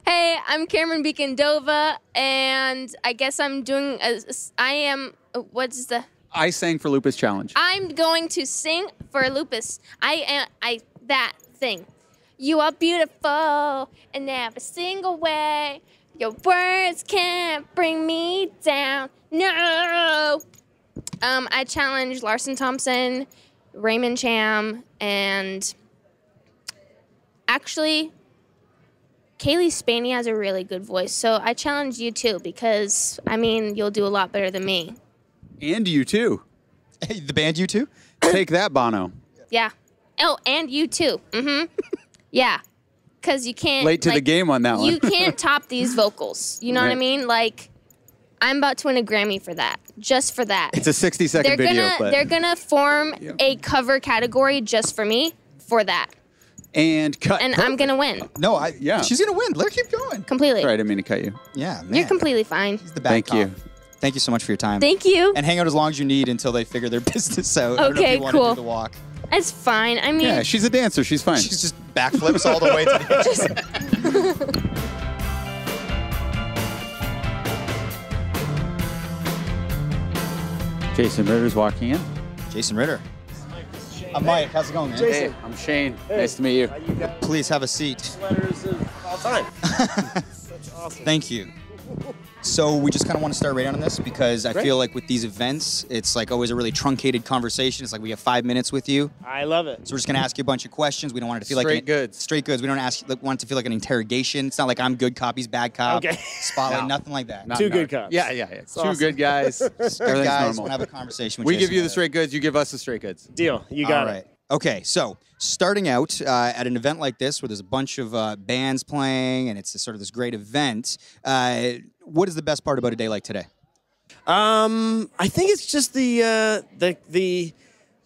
Hey, I'm Cameron Beacon Dova, and I guess I'm doing. What's the? I Sang for Lupus challenge. I'm going to sing for lupus. That thing. You are beautiful in every single way. Your words can't bring me down. No. I challenge Larson Thompson, Raymond Cham, and actually, Kaylee Spaney has a really good voice. So I challenge you too because, I mean, you'll do a lot better than me. And you too. Hey, the band you too? Take that, Bono. Yeah. Oh, and you too. Mm-hmm. Yeah. Because you can't. Late to the game on that one. You can't top these vocals. You know what I Right. mean? Like, I'm about to win a Grammy for that. Just for that. It's a 60-second video. They're gonna form a cover category just for me for that. And cut. And I'm gonna win. No, Yeah. she's gonna win. Let her keep going. Completely. Sorry, I didn't mean to cut you. Yeah, man. You're completely fine. The back Thank you. cop. Thank you so much for your time. Thank you. And hang out as long as you need until they figure their business out. I don't know if Okay, you want to cool. do the walk. It's fine. I mean, Yeah, she's a dancer. She's fine. She's just backflips all the way to the Jason Ritter's walking in. Jason Ritter. I'm Mike. How's it going, man? Hey, I'm Shane. Nice to meet you. Please have a seat. Sweaters of all time. That's awesome. Thank you. So we just kind of want to start right on this because I Great. feel like with these events, it's like always a really truncated conversation. It's like we have 5 minutes with you. I love it. So we're just going to ask you a bunch of questions. We don't want it to feel Straight like goods. Straight goods. We don't want it to feel like an interrogation. It's not like I'm good cop, he's bad cop. Okay. Spotlight, No. nothing like that. Not Two narc. good cops. Yeah. Two awesome. good guys. Good Everything's guys normal. want to have a conversation with We Jason give you the Ritter. straight goods. You give us the straight goods. Deal. You got All it. right. Okay, so starting out at an event like this where there's a bunch of bands playing and it's sort of this great event, what is the best part about a day like today? I think it's just the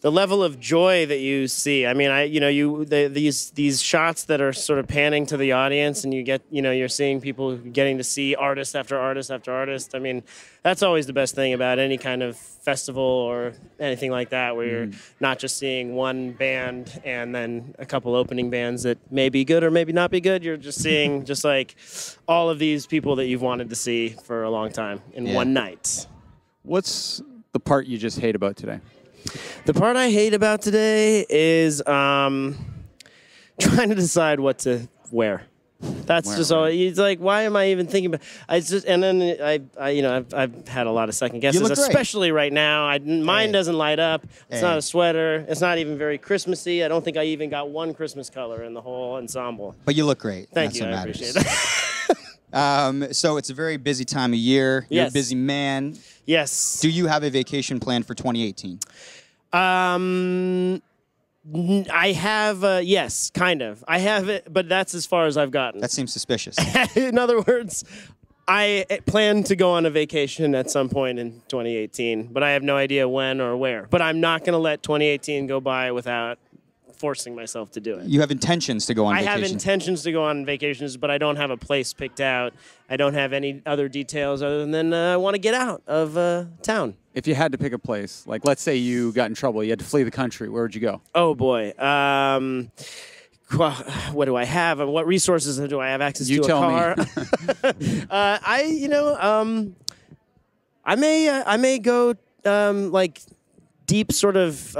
level of joy that you see. I mean, these shots that are sort of panning to the audience, and you're seeing people getting to see artist after artist after artist. I mean, that's always the best thing about any kind of festival or anything like that, where you're not just seeing one band and then a couple opening bands that may be good or maybe not be good. You're just seeing just like all of these people that you've wanted to see for a long time in one night. What's the part you just hate about today? The part I hate about today is trying to decide what to wear. That's just all. It's like, why am I even thinking about? And then I've had a lot of second guesses, look great. especially right now. Mine doesn't light up. It's Hey. not a sweater. It's not even very Christmassy. I don't think I even got one Christmas color in the whole ensemble. But you look great. Thank That's you. what I matters. appreciate that. So it's a very busy time of year. You're a Yes. busy man. Yes. Do you have a vacation planned for 2018? I have, yes, kind of. I have it, but that's as far as I've gotten. That seems suspicious. In other words, I plan to go on a vacation at some point in 2018, but I have no idea when or where. But I'm not going to let 2018 go by without forcing myself to do it. You have intentions to go on I vacation. have intentions to go on vacations, but I don't have a place picked out. I don't have any other details other than I want to get out of town. If you had to pick a place, like let's say you got in trouble, you had to flee the country, where would you go? Oh, boy. What do I have? And what resources do I have access You to? tell a me. car? I may go like deep sort of.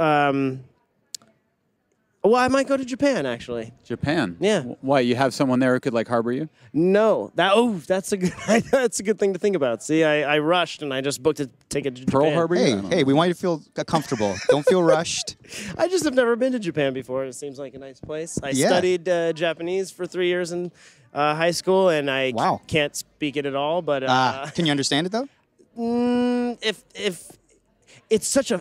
Well, I might go to Japan actually. Japan. Yeah. Why? You have someone there who could like harbor you? No, that's a good thing to think about. See, I rushed and I just booked a ticket to Japan. Pearl Harbor? I don't know. Hey, we want you to feel comfortable. Don't feel rushed. I just have never been to Japan before. It seems like a nice place. I Yeah. studied Japanese for 3 years in high school, and I Wow. can't speak it at all. But Can you understand it though? if it's such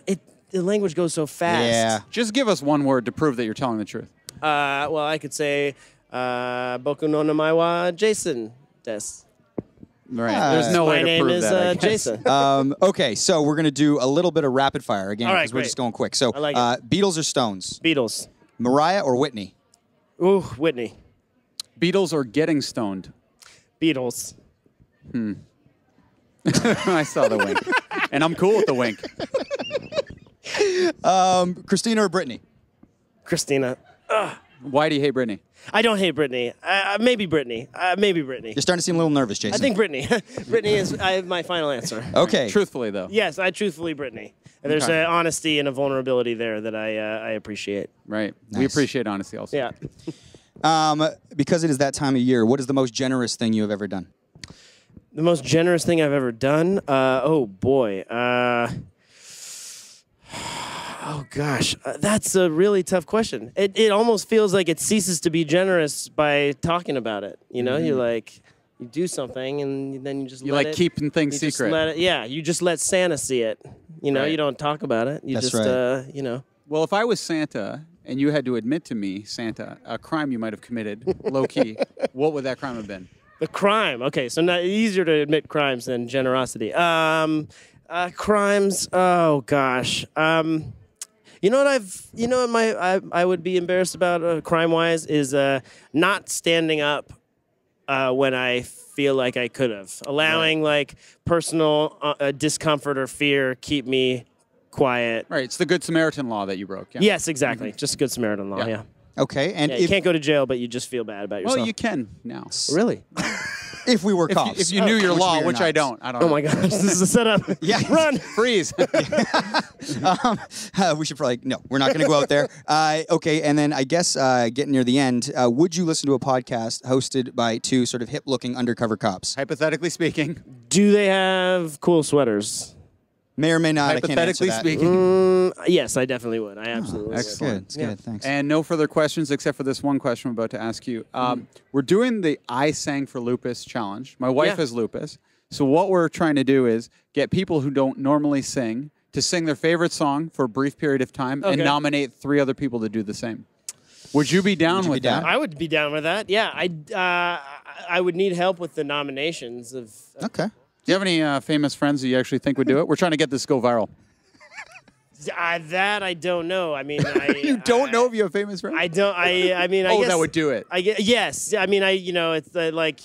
the language goes so fast. Yeah. Just give us one word to prove that you're telling the truth. Well, I could say boku no namae wa Jason desu. Right. There's no way My to name prove is that. I guess. Jason. Okay, so we're gonna do a little bit of rapid fire again All right, because we're great. just going quick. So, I like it. Beatles or Stones? Beatles. Mariah or Whitney? Ooh, Whitney. Beatles or getting stoned? Beatles. I saw the wink. And I'm cool with the wink. Christina or Britney? Christina. Why do you hate Britney? I don't hate Britney. Maybe Britney. Maybe Britney. You're starting to seem a little nervous, Jason. I think Britney. Britney is my final answer. Okay. Truthfully, though. Yes, I truthfully Britney. And there's Okay. an honesty and a vulnerability there that I appreciate. Right. We Nice. appreciate honesty also. Yeah. Because it is that time of year, what is the most generous thing you have ever done? The most generous thing I've ever done? Oh, boy. Oh, gosh. That's a really tough question. It almost feels like it ceases to be generous by talking about it. You know, you're like, you do something and then you just You let like it. keeping things You just secret. let it, yeah, you just let Santa see it. You know, Right. you don't talk about it. You That's just, right. you know. Well, if I was Santa and you had to admit to me, Santa, a crime you might have committed, low key, what would that crime have been? The crime. Okay, so now easier to admit crimes than generosity. Crimes. Oh gosh. You know what I would be embarrassed about crime wise is not standing up when I feel like I could have, allowing like personal discomfort or fear keep me quiet. Right, it's the Good Samaritan law that you broke. Yeah. Yes, exactly. Just Good Samaritan law. Yeah. Yeah. Okay, and You can't go to jail, but you just feel bad about yourself. Well, you can now. Really? if we were If cops, you, if you knew your Which law, we are which I not. don't. I don't Oh know. my gosh, this is a setup. Yeah. Run. Freeze. We should probably no. We're not going to go out there. Okay, and then I guess getting near the end, would you listen to a podcast hosted by two sort of hip-looking undercover cops? Hypothetically speaking. Do they have cool sweaters? May or may not. I can't answer Hypothetically that. speaking. Yes, I definitely would. I absolutely would. That's good. It's good. Thanks. And no further questions except for this one question I'm about to ask you. We're doing the I Sang for Lupus challenge. My wife Yeah. has lupus. So what we're trying to do is get people who don't normally sing to sing their favorite song for a brief period of time and Okay. nominate 3 other people to do the same. Would you be down you with be down? that? I would be down with that. Yeah, I would need help with the nominations of. Okay. Do you have any famous friends that you actually think would do it? We're trying to get this to go viral. That I don't know. I mean, You don't know if you have famous friends? I don't. I mean, I Oh, guess that would do it. I guess, yes. I mean, it's like,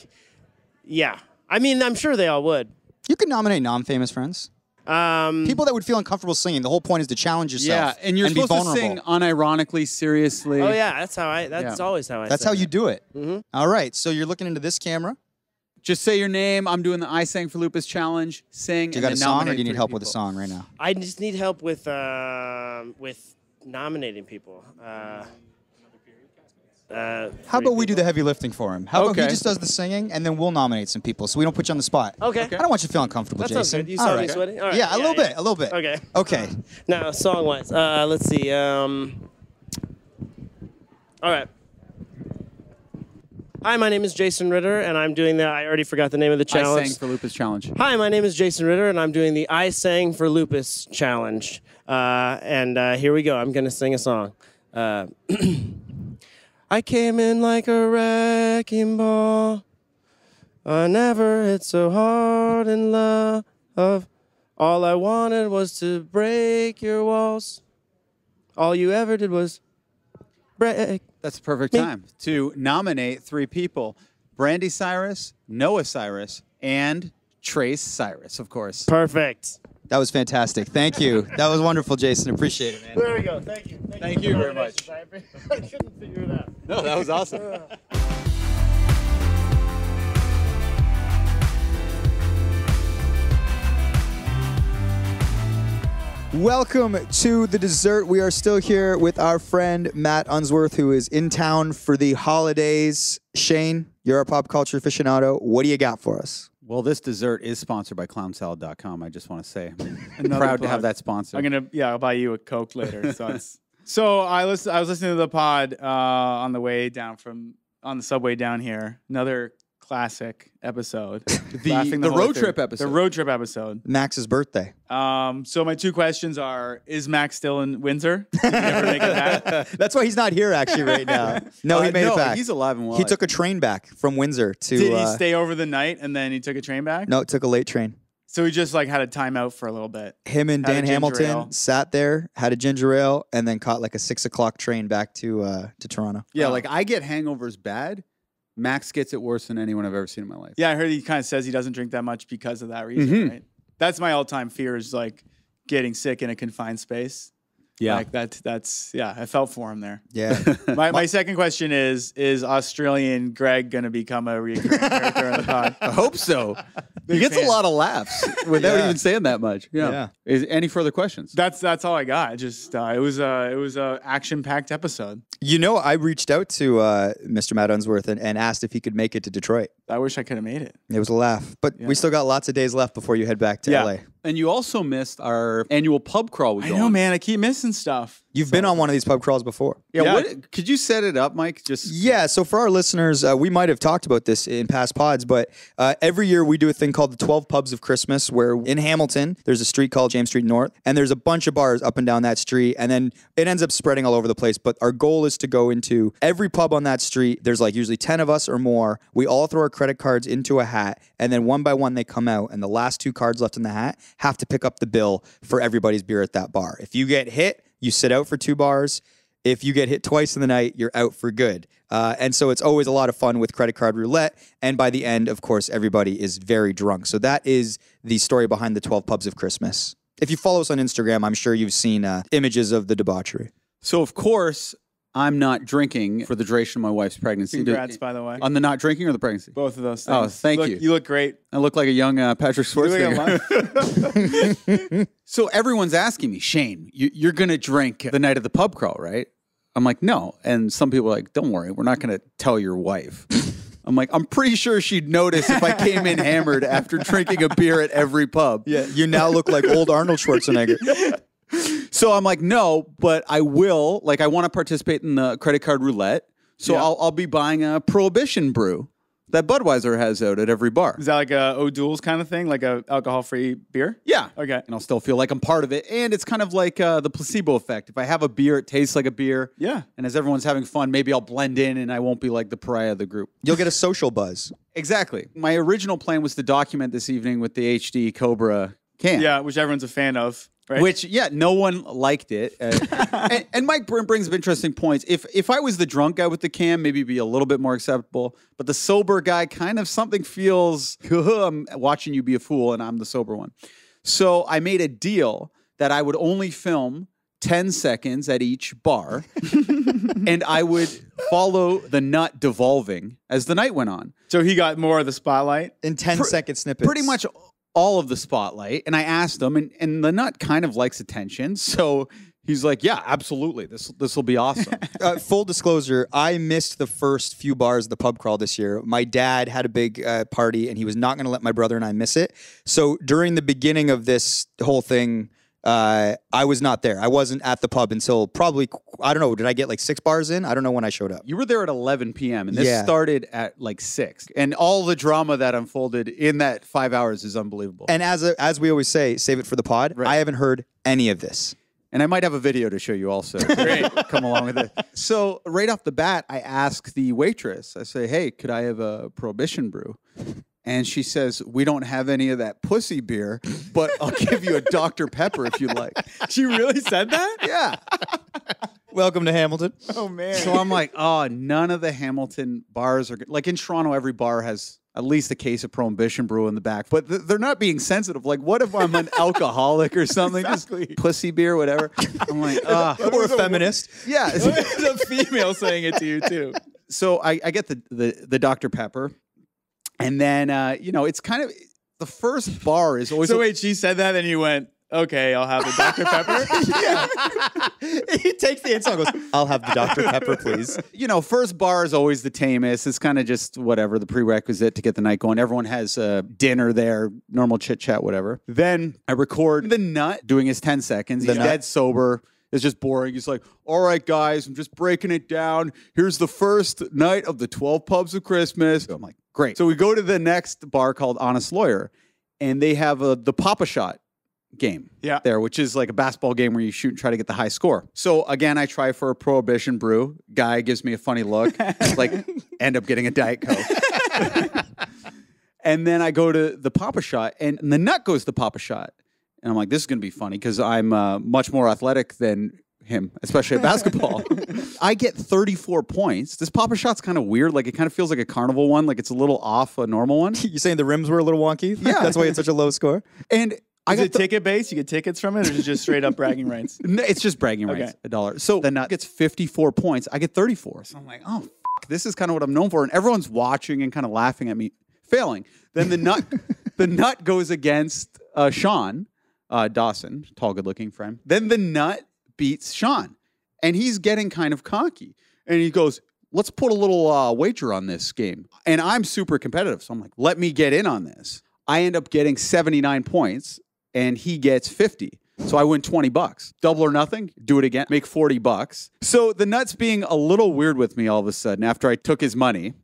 yeah. I mean, I'm sure they all would. You can nominate non-famous friends. People that would feel uncomfortable singing. The whole point is to challenge yourself. Yeah, and you're be supposed to vulnerable. sing unironically, seriously. Oh yeah, that's how I. That's Yeah. always how I. That's say how you it. do it. All right. So you're looking into this camera. Just say your name. I'm doing the I Sang for Lupus challenge. Sing. Do you and got a then song, or nominate do you need 3 help with a people. song right now? I just need help with nominating people. How about we do the heavy lifting for him? How about he Okay. just does the singing, and then we'll nominate some people, so we don't put you on the spot. Okay. I don't want you to feel uncomfortable, That sounds Jason. good. You All saw me right. sweating? All right. Yeah, a little yeah. bit. A little bit. Okay. Okay. Now, song wise, let's see. All right. Hi, my name is Jason Ritter, and I'm doing the. I already forgot the name of the I challenge. Sang for Lupus challenge. Hi, my name is Jason Ritter, and I'm doing the I Sang for Lupus challenge. And here we go. I'm going to sing a song. I came in like a wrecking ball. I never hit so hard in love. All I wanted was to break your walls. All you ever did was break. That's the perfect time to nominate 3 people. Brandy Cyrus, Noah Cyrus, and Trace Cyrus, of course. Perfect. That was fantastic. Thank you. That was wonderful, Jason. Appreciate it, man. There we go. Thank you. Thank you very much. I couldn't figure it out. No, that was awesome. Welcome to the dessert. We are still here with our friend Matt Unsworth, who is in town for the holidays. Shane, you're a pop culture aficionado. What do you got for us? Well, this dessert is sponsored by clownsalad.com. I just want to say. I'm Another proud to plug. have that sponsor. I'll buy you a Coke later. So I was listening to the pod on the way down on the subway down here. Another classic episode. Laughing the whole road through. trip episode. The road trip episode. Max's birthday. So my 2 questions are: is Max still in Windsor? Did you ever make it back? That's why he's not here actually right now. No, he made it back. He's alive and well. He took a train back from Windsor to. Did he stay over the night and then he took a train back? No, it took a late train. So he just like had a timeout for a little bit. Him and Had a Dan ginger Hamilton ale. sat there, had a ginger ale, and then caught like a 6 o'clock train back to Toronto. Yeah, like I get hangovers bad. Max gets it worse than anyone I've ever seen in my life. Yeah, I heard he kind of says he doesn't drink that much because of that reason, right? That's my all-time fear is like getting sick in a confined space. Yeah. Like that's I felt for him there. Yeah. My second question is Australian Greg going to become a recurring character on the pod? I hope so. He gets a lot of laughs without Yeah. even saying that much. Yeah. Is any further questions? That's all I got. Just it was a action packed episode. You know, I reached out to Mr. Matt Unsworth and asked if he could make it to Detroit. I wish I could have made it. It was a laugh. But we still got lots of days left before you head back to Yeah. LA. And you also missed our annual pub crawl we I go know, on. man. I keep missing stuff. You've been on one of these pub crawls before. Yeah, Yeah. could you set it up, Mike? Yeah, so for our listeners, we might have talked about this in past pods, but every year we do a thing called the 12 Pubs of Christmas, where in Hamilton, there's a street called James Street North, and there's a bunch of bars up and down that street, and then it ends up spreading all over the place. But our goal is to go into every pub on that street. There's like usually 10 of us or more. We all throw our credit cards into a hat, and then one by one they come out, and the last 2 cards left in the hat have to pick up the bill for everybody's beer at that bar. If you get hit, you sit out for 2 bars. If you get hit twice in the night, you're out for good. And so it's always a lot of fun with credit card roulette. And by the end, of course, everybody is very drunk. So that is the story behind the 12 Pubs of Christmas. If you follow us on Instagram, I'm sure you've seen images of the debauchery. So, of course, I'm not drinking for the duration of my wife's pregnancy. Congrats, by the way. On the not drinking or the pregnancy? Both of those things. Oh, thank you. You look great. I look like a young Patrick You look Schwarzenegger. like So everyone's asking me, Shane, you're going to drink the night of the pub crawl, right? I'm like, no. And some people are like, don't worry, we're not going to tell your wife. I'm like, I'm pretty sure she'd notice if I came in hammered after drinking a beer at every pub. Yeah, you now look like old Arnold Schwarzenegger. So I'm like, no, but I will. Like, I want to participate in the credit card roulette. So Yeah. I'll be buying a Prohibition brew that Budweiser has out at every bar. Is that like a O'Doul's kind of thing, like a alcohol-free beer? Yeah. Okay. And I'll still feel like I'm part of it. And it's kind of like the placebo effect. If I have a beer, it tastes like a beer. Yeah. And as everyone's having fun, maybe I'll blend in and I won't be like the pariah of the group. You'll get a social buzz. Exactly. My original plan was to document this evening with the HD Cobra can. Yeah, which everyone's a fan of. Right? Which, yeah, no one liked it. And Mike brings up interesting points. If I was the drunk guy with the can, maybe it'd be a little bit more acceptable. But the sober guy, kind of something feels, I'm watching you be a fool, and I'm the sober one. So I made a deal that I would only film 10 seconds at each bar, and I would follow the nut devolving as the night went on. So he got more of the spotlight. In 10-second snippets. Pretty much all of the spotlight. And I asked him, and the nut kind of likes attention. So he's like, yeah, absolutely. This will be awesome. Full disclosure, I missed the first few bars of the pub crawl this year. My dad had a big party, and he was not going to let my brother and I miss it. So during the beginning of this whole thing, I was not there. I wasn't at the pub until probably, I don't know, did I get like 6 bars in? I don't know when I showed up. You were there at 11 p.m. and this Yeah. started at like 6. And all the drama that unfolded in that 5 hours is unbelievable. And as we always say, save it for the pod. Right. I haven't heard any of this. And I might have a video to show you also. Great. Come along with it. So right off the bat, I ask the waitress, I say, hey, could I have a Prohibition brew? And she says, we don't have any of that pussy beer, but I'll give you a Dr. Pepper if you'd like. She really said that? Yeah. Welcome to Hamilton. Oh, man. So I'm like, oh, none of the Hamilton bars are good. Like in Toronto, every bar has at least a case of Prohibition brew in the back, but they're not being sensitive. Like, what if I'm an alcoholic or something? Exactly. Just pussy beer, whatever. I'm like, Or a feminist. yeah. There's a female saying it to you, too. So I get the Dr. Pepper. And then, it's kind of the first bar is always. So wait, she said that, and you went, okay, I'll have the Dr. Pepper? He takes the insult and goes, I'll have the Dr. Pepper, please. First bar is always the tamest. It's kind of just whatever, the prerequisite to get the night going. Everyone has dinner there, normal chit chat, whatever. Then I record the nut doing his 10 seconds. He's dead sober. It's just boring. He's like, all right, guys, I'm just breaking it down. Here's the first night of the 12 Pubs of Christmas. So I'm like, great. So we go to the next bar called Honest Lawyer, and they have the Papa Shot game there, which is like a basketball game where you shoot and try to get the high score. So again, I try for a Prohibition brew. Guy gives me a funny look, like end up getting a Diet Coke. And then I go to the Papa Shot, and the nut goes to Papa Shot. And I'm like, this is going to be funny because I'm much more athletic than him, especially at basketball. I get 34 points. This Papa Shot's kind of weird. Like, it kind of feels like a carnival one. Like, it's a little off a normal one. You saying the rims were a little wonky? Yeah. That's why it's such a low score? And I Is got it ticket based? You get tickets from it, or is it just straight up bragging rights? No, it's just bragging rights, $1. So the nut gets 54 points. I get 34. So I'm like, oh, this is kind of what I'm known for. And everyone's watching and kind of laughing at me. failing. Then the nut goes against Sean Dawson, tall, good-looking friend. Then the nut beats Sean, and he's getting kind of cocky. And he goes, let's put a little wager on this game. And I'm super competitive, so I'm like, let me get in on this. I end up getting 79 points, and he gets 50. So I win $20. Double or nothing, do it again, make $40. So the nut's being a little weird with me all of a sudden after I took his money.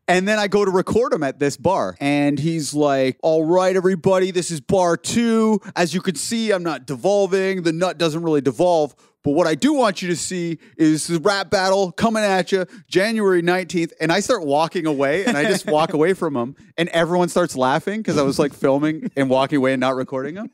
And then I go to record him at this bar. And he's like, all right, everybody, this is bar 2. As you can see, I'm not devolving. The nut doesn't really devolve. But what I do want you to see is the rap battle coming at you January 19th. And I start walking away, and I just walk away from him. And everyone starts laughing because I was like filming and walking away and not recording him.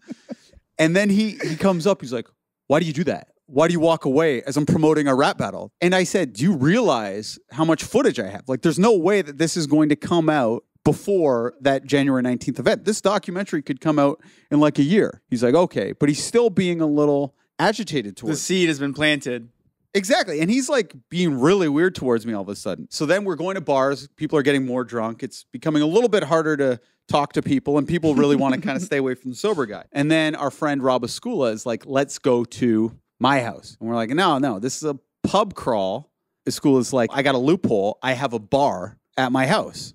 And then he comes up. He's like, why do you do that? Why do you walk away as I'm promoting our rap battle? And I said, do you realize how much footage I have? Like, there's no way that this is going to come out before that January 19th event. This documentary could come out in like a year. He's like, okay. But he's still being a little agitated towards The seed has been planted. Exactly. And he's like being really weird towards me all of a sudden. So then we're going to bars. People are getting more drunk. It's becoming a little bit harder to talk to people, and people really want to kind of stay away from the sober guy. And then our friend Rob Escula is like, let's go to my house. And we're like, no, this is a pub crawl. Escula's like, I got a loophole. I have a bar at my house.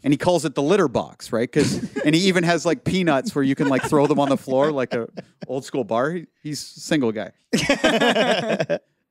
And he calls it the litter box, right? And he even has like peanuts where you can like throw them on the floor like a old school bar. He's a single guy.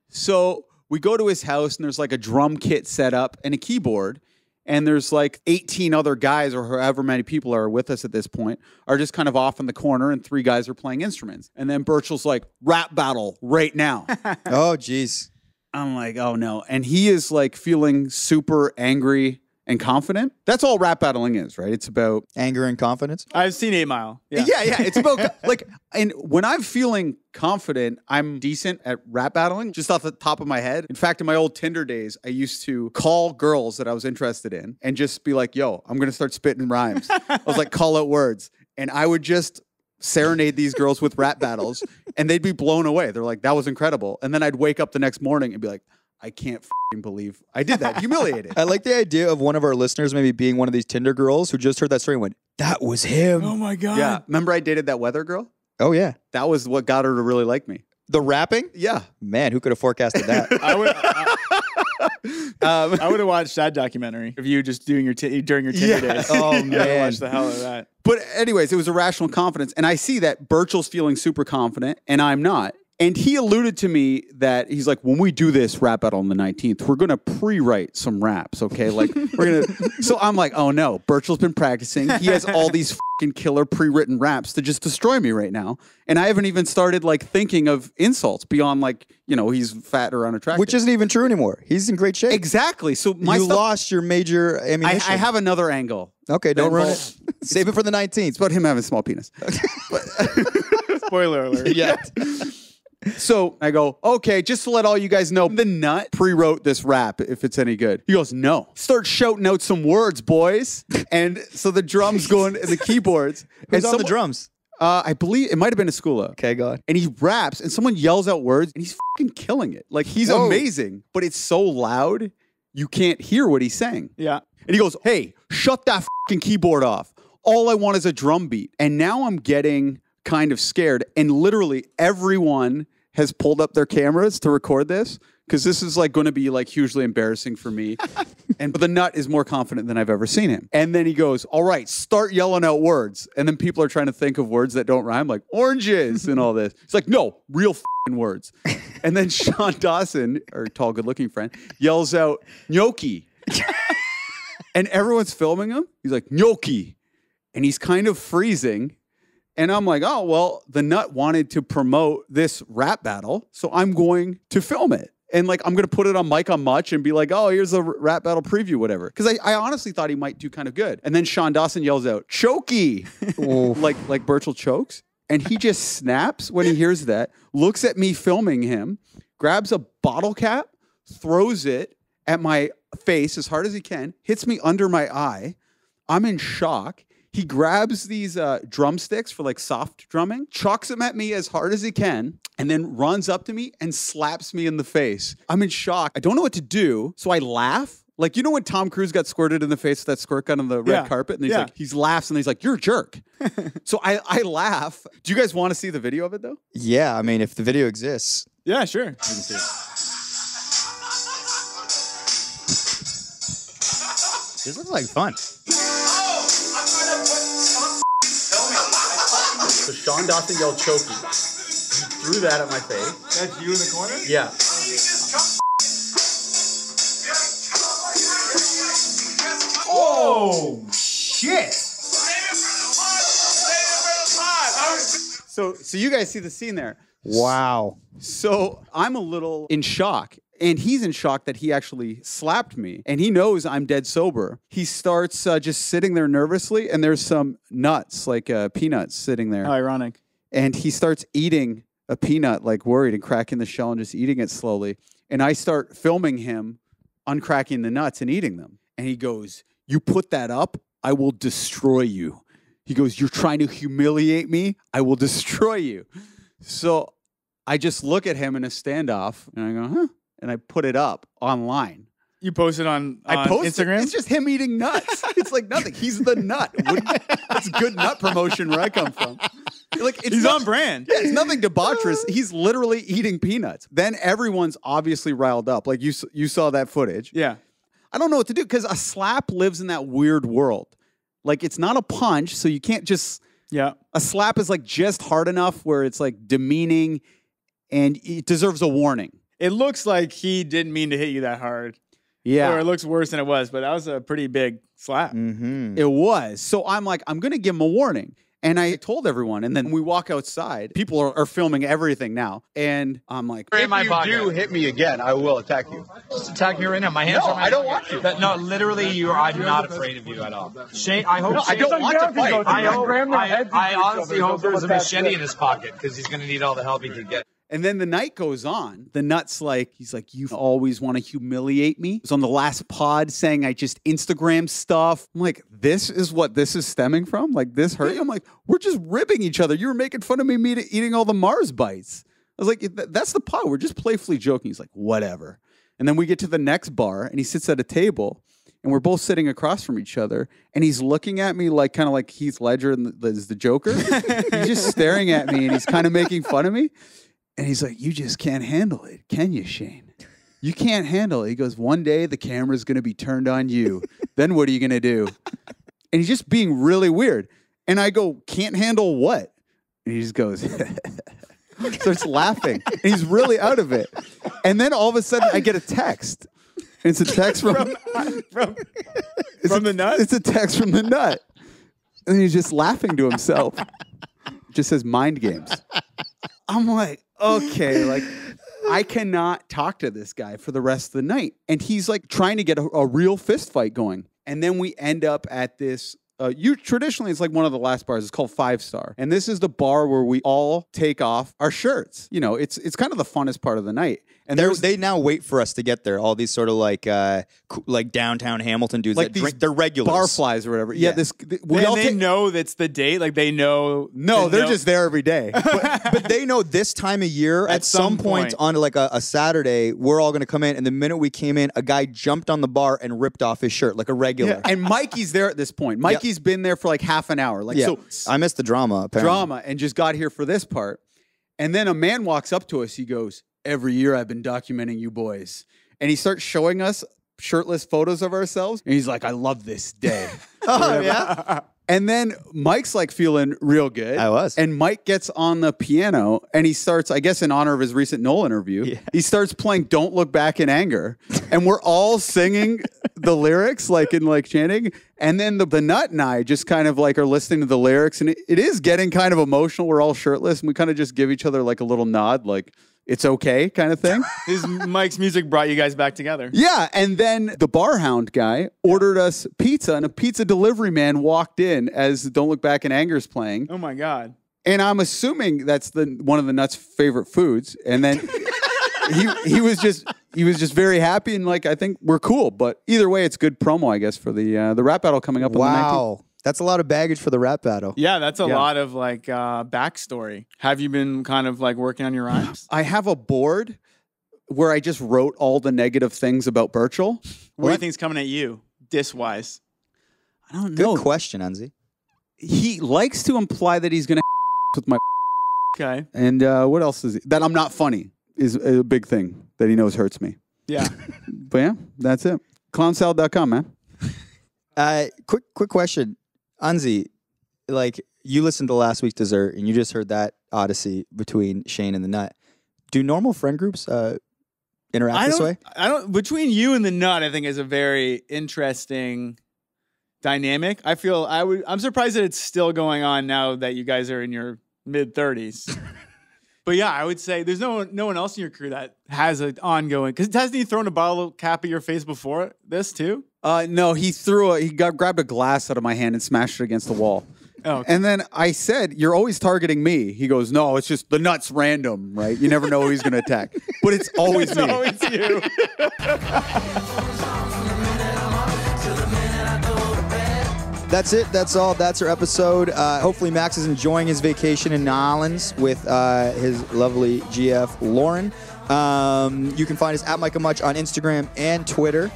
So we go to his house, and there's like a drum kit set up and a keyboard. And there's like 18 other guys, or however many people are with us at this point, are just kind of off in the corner, and 3 guys are playing instruments. And then Birchel's like, rap battle right now. Oh, geez. I'm like, oh no. And he is like feeling super angry and confident. That's all rap battling is, right? It's about Anger and confidence. I've seen 8 Mile. yeah. It's about like, and when I'm feeling confident, I'm decent at rap battling, just off the top of my head. In fact, in my old Tinder days, I used to call girls that I was interested in and just be like, yo, I'm going to start spitting rhymes. I was like, call out words. And I would just serenade these girls with rap battles, and they'd be blown away. They're like, that was incredible. And then I'd wake up the next morning and be like, I can't believe I did that. Humiliated. I like the idea of one of our listeners maybe being one of these Tinder girls who just heard that story and went, that was him. Oh my God. Yeah. Remember I dated that weather girg? Oh, yeah. That was what got her to really like me. The rapping? Yeah. Man, who could have forecasted that? I would have watched that documentary of you just doing during your Tinder days. Oh, I would man. watch the hell out of that. But anyways, it was irrational confidence. And I see that Birchel's feeling super confident and I'm not. And he alluded to me that he's like, when we do this rap battle on the 19th, we're going to pre-write some raps, okay? Like, we're going to... So I'm like, oh no, Birchel's been practicing. He has all these fucking killer pre-written raps to just destroy me right now. And I haven't even started like thinking of insults beyond like, you know, he's fat or unattractive. Which isn't even true anymore. He's in great shape. Exactly. So my You stuff, lost your major ammunition. I have another angle. Okay, don't That ruin involves- it. Save it for the 19th. It's about him having a small penis. Spoiler alert. Yeah. So I go, okay, just to let all you guys know, the nut pre-wrote this rap, if it's any good. He goes, no. Start shouting out some words, boys. And so the drums going and the keyboards. Who's and on the drums? I believe it might have been Escula. Okay, go on. And he raps and someone yells out words and he's fucking killing it. Like he's Whoa. amazing, but it's so loud, you can't hear what he's saying. Yeah. And he goes, hey, shut that fucking keyboard off. All I want is a drum beat. And now I'm getting kind of scared. And literally everyone has pulled up their cameras to record this because this is like going to be like hugely embarrassing for me. But the nut is more confident than I've ever seen him. And then he goes, all right, start yelling out words. And then people are trying to think of words that don't rhyme, like oranges and all this. He's like, no, real fucking words. And then Sean Dawson, our tall, good-looking friend, yells out, gnocchi. And everyone's filming him. He's like, gnocchi. And he's kind of freezing. And I'm like, oh, well, the nut wanted to promote this rap battle, so I'm going to film it. And like, I'm going to put it on Mike on Much and be like, oh, here's a rap battle preview, whatever. Because I honestly thought he might do kind of good. And then Sean Dawson yells out, chokey, like Birchel chokes. And he just snaps when he hears that, looks at me filming him, grabs a bottle cap, throws it at my face as hard as he can, hits me under my eye. I'm in shock. He grabs these drumsticks for like soft drumming, chucks them at me as hard as he can, and then runs up to me and slaps me in the face. I'm in shock. I don't know what to do. So I laugh Like, you know when Tom Cruise got squirted in the face with that squirt gun on the red carpet? And he's like, he laughs and he's like, you're a jerk. So I laugh. Do you guys want to see the video of it, though? Yeah, I mean, if the video exists. Yeah, sure. This looks like fun. So Sean Dawson yelled choky. He threw that at my face. That's you in the corner? Yeah. Oh, shit. So you guys see the scene there. Wow. So I'm a little in shock. And he's in shock that he actually slapped me. And he knows I'm dead sober. He starts just sitting there nervously. And there's some nuts, like peanuts, sitting there. How ironic. And he starts eating a peanut, like worried, and cracking the shell and just eating it slowly. And I start filming him uncracking the nuts and eating them. And he goes, you put that up, I will destroy you. He goes, you're trying to humiliate me? I will destroy you. So I just look at him in a standoff, and I go, huh? And I put it up online. You posted on Instagram? Instagram? It's just him eating nuts. It's like nothing. He's the nut. That's good nut promotion where I come from. Like, He's on brand. Yeah, it's nothing debaucherous. He's literally eating peanuts. Then everyone's obviously riled up. Like you saw that footage. Yeah. I don't know what to do because a slap lives in that weird world. Like, it's not a punch, so you can't just... Yeah. A slap is like just hard enough where it's like demeaning and it deserves a warning. It looks like he didn't mean to hit you that hard. Yeah. Or it looks worse than it was, but that was a pretty big slap. Mm-hmm. It was. So I'm like, I'm going to give him a warning. And I told everyone. And then we walk outside. People are filming everything now. And I'm like, if you do hit me again, I will attack you. Just attack me right now. My hands are I don't want to. No, literally, I'm not afraid of you at all. Shane, I hope. No, I don't want to fight. I honestly hope there's a machete in his pocket because he's going to need all the help he can get. and then the night goes on. The nut's like, he's like, you always want to humiliate me. He was on the last pod saying I just Instagram stuff. I'm like, this is what this is stemming from? Like, this hurt you? I'm like, we're just ribbing each other. You were making fun of me eating all the Mars bites. I was like, that's the pod. We're just playfully joking. He's like, whatever. And then we get to the next bar, and he sits at a table, and we're both sitting across from each other, and he's looking at me like kind of like Heath Ledger is the Joker. He's just staring at me, and he's kind of making fun of me. And he's like, you just can't handle it, can you, Shane? You can't handle it. He goes, one day the camera's going to be turned on you. Then what are you going to do? And he's just being really weird. And I go, can't handle what? And he just goes, starts laughing. And he's really out of it. And then all of a sudden I get a text. And it's a text from the nut? It's a text from the nut. And he's just laughing to himself. Just says mind games. I'm like, okay, like I cannot talk to this guy for the rest of the night. And he's like trying to get a real fist fight going. And then we end up at this, traditionally it's like one of the last bars. It's called 5 Star. And this is the bar where we all take off our shirts. You know, it's kind of the funnest part of the night. And they now wait for us to get there. All these sort of like downtown Hamilton dudes like that drink. They're regulars. Barflies or whatever. Yeah, they know that's the date. Like they know. No, they're just there every day. but they know this time of year, at some point on like a Saturday, we're all going to come in. And the minute we came in, a guy jumped on the bar and ripped off his shirt like a regular. Yeah. And Mikey's there at this point. Mikey's been there for like half an hour. Like so, I missed the drama. Apparently. And just got here for this part. And then a man walks up to us. He goes, every year I've been documenting you boys. And he starts showing us shirtless photos of ourselves. And he's like, I love this day. Oh, yeah? And then Mike's like feeling real good. I was. And Mike gets on the piano and he starts, I guess in honor of his recent Noel interview, he starts playing Don't Look Back in Anger. And we're all singing the lyrics, like in like chanting. And then the nut and I just kind of like are listening to the lyrics. And it is getting kind of emotional. We're all shirtless. And we kind of just give each other like a little nod, like, it's okay kind of thing. Mike's music brought you guys back together. Yeah. And then the bar hound guy ordered us pizza, and a pizza delivery man walked in as Don't Look Back in Anger is playing. Oh my God. And I'm assuming that's one of the Nuts' favorite foods. And then he was just very happy, and like I think we're cool. But either way, it's good promo, I guess, for the rap battle coming up on the 19th. That's a lot of baggage for the rap battle. Yeah, that's a lot of like backstory. Have you been kind of like working on your rhymes? I have a board where I just wrote all the negative things about Birchall. What do you think's coming at you, diss-wise? I don't know. Good question, Unzi. He likes to imply that he's going to with my. Okay. And what else is that? I'm not funny is a big thing that he knows hurts me. Yeah. But yeah, that's it. Clownsalad.com, man. Quick question, Unzi. Like, you listened to last week's dessert, and you just heard that odyssey between Shane and the Nut. Do normal friend groups interact this way? I don't. Between you and the Nut, I think is a very interesting dynamic. I'm surprised that it's still going on now that you guys are in your mid-30s. But yeah, I would say there's no one else in your crew that has an ongoing. Because hasn't he thrown a bottle cap at your face before this too? No, he grabbed a glass out of my hand and smashed it against the wall. Oh, okay. And then I said, "You're always targeting me." He goes, "No, it's just the Nut's random, right? You never know who he's going to attack, but it's always me." Always you. That's it. That's all. That's our episode. Hopefully, Max is enjoying his vacation in New Orleans with his lovely GF, Lauren. You can find us at Micah Much on Instagram and Twitter.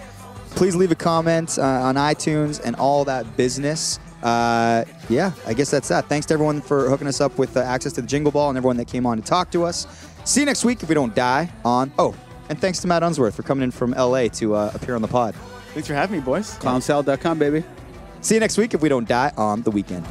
Please leave a comment on iTunes and all that business. Yeah, I guess that's that. Thanks to everyone for hooking us up with access to the Jingle Ball and everyone that came on to talk to us. See you next week if we don't die on... Oh, and thanks to Matt Unsworth for coming in from L.A. to appear on the pod. Thanks for having me, boys. Clownsalad.com, baby. See you next week if we don't die on The Weekend.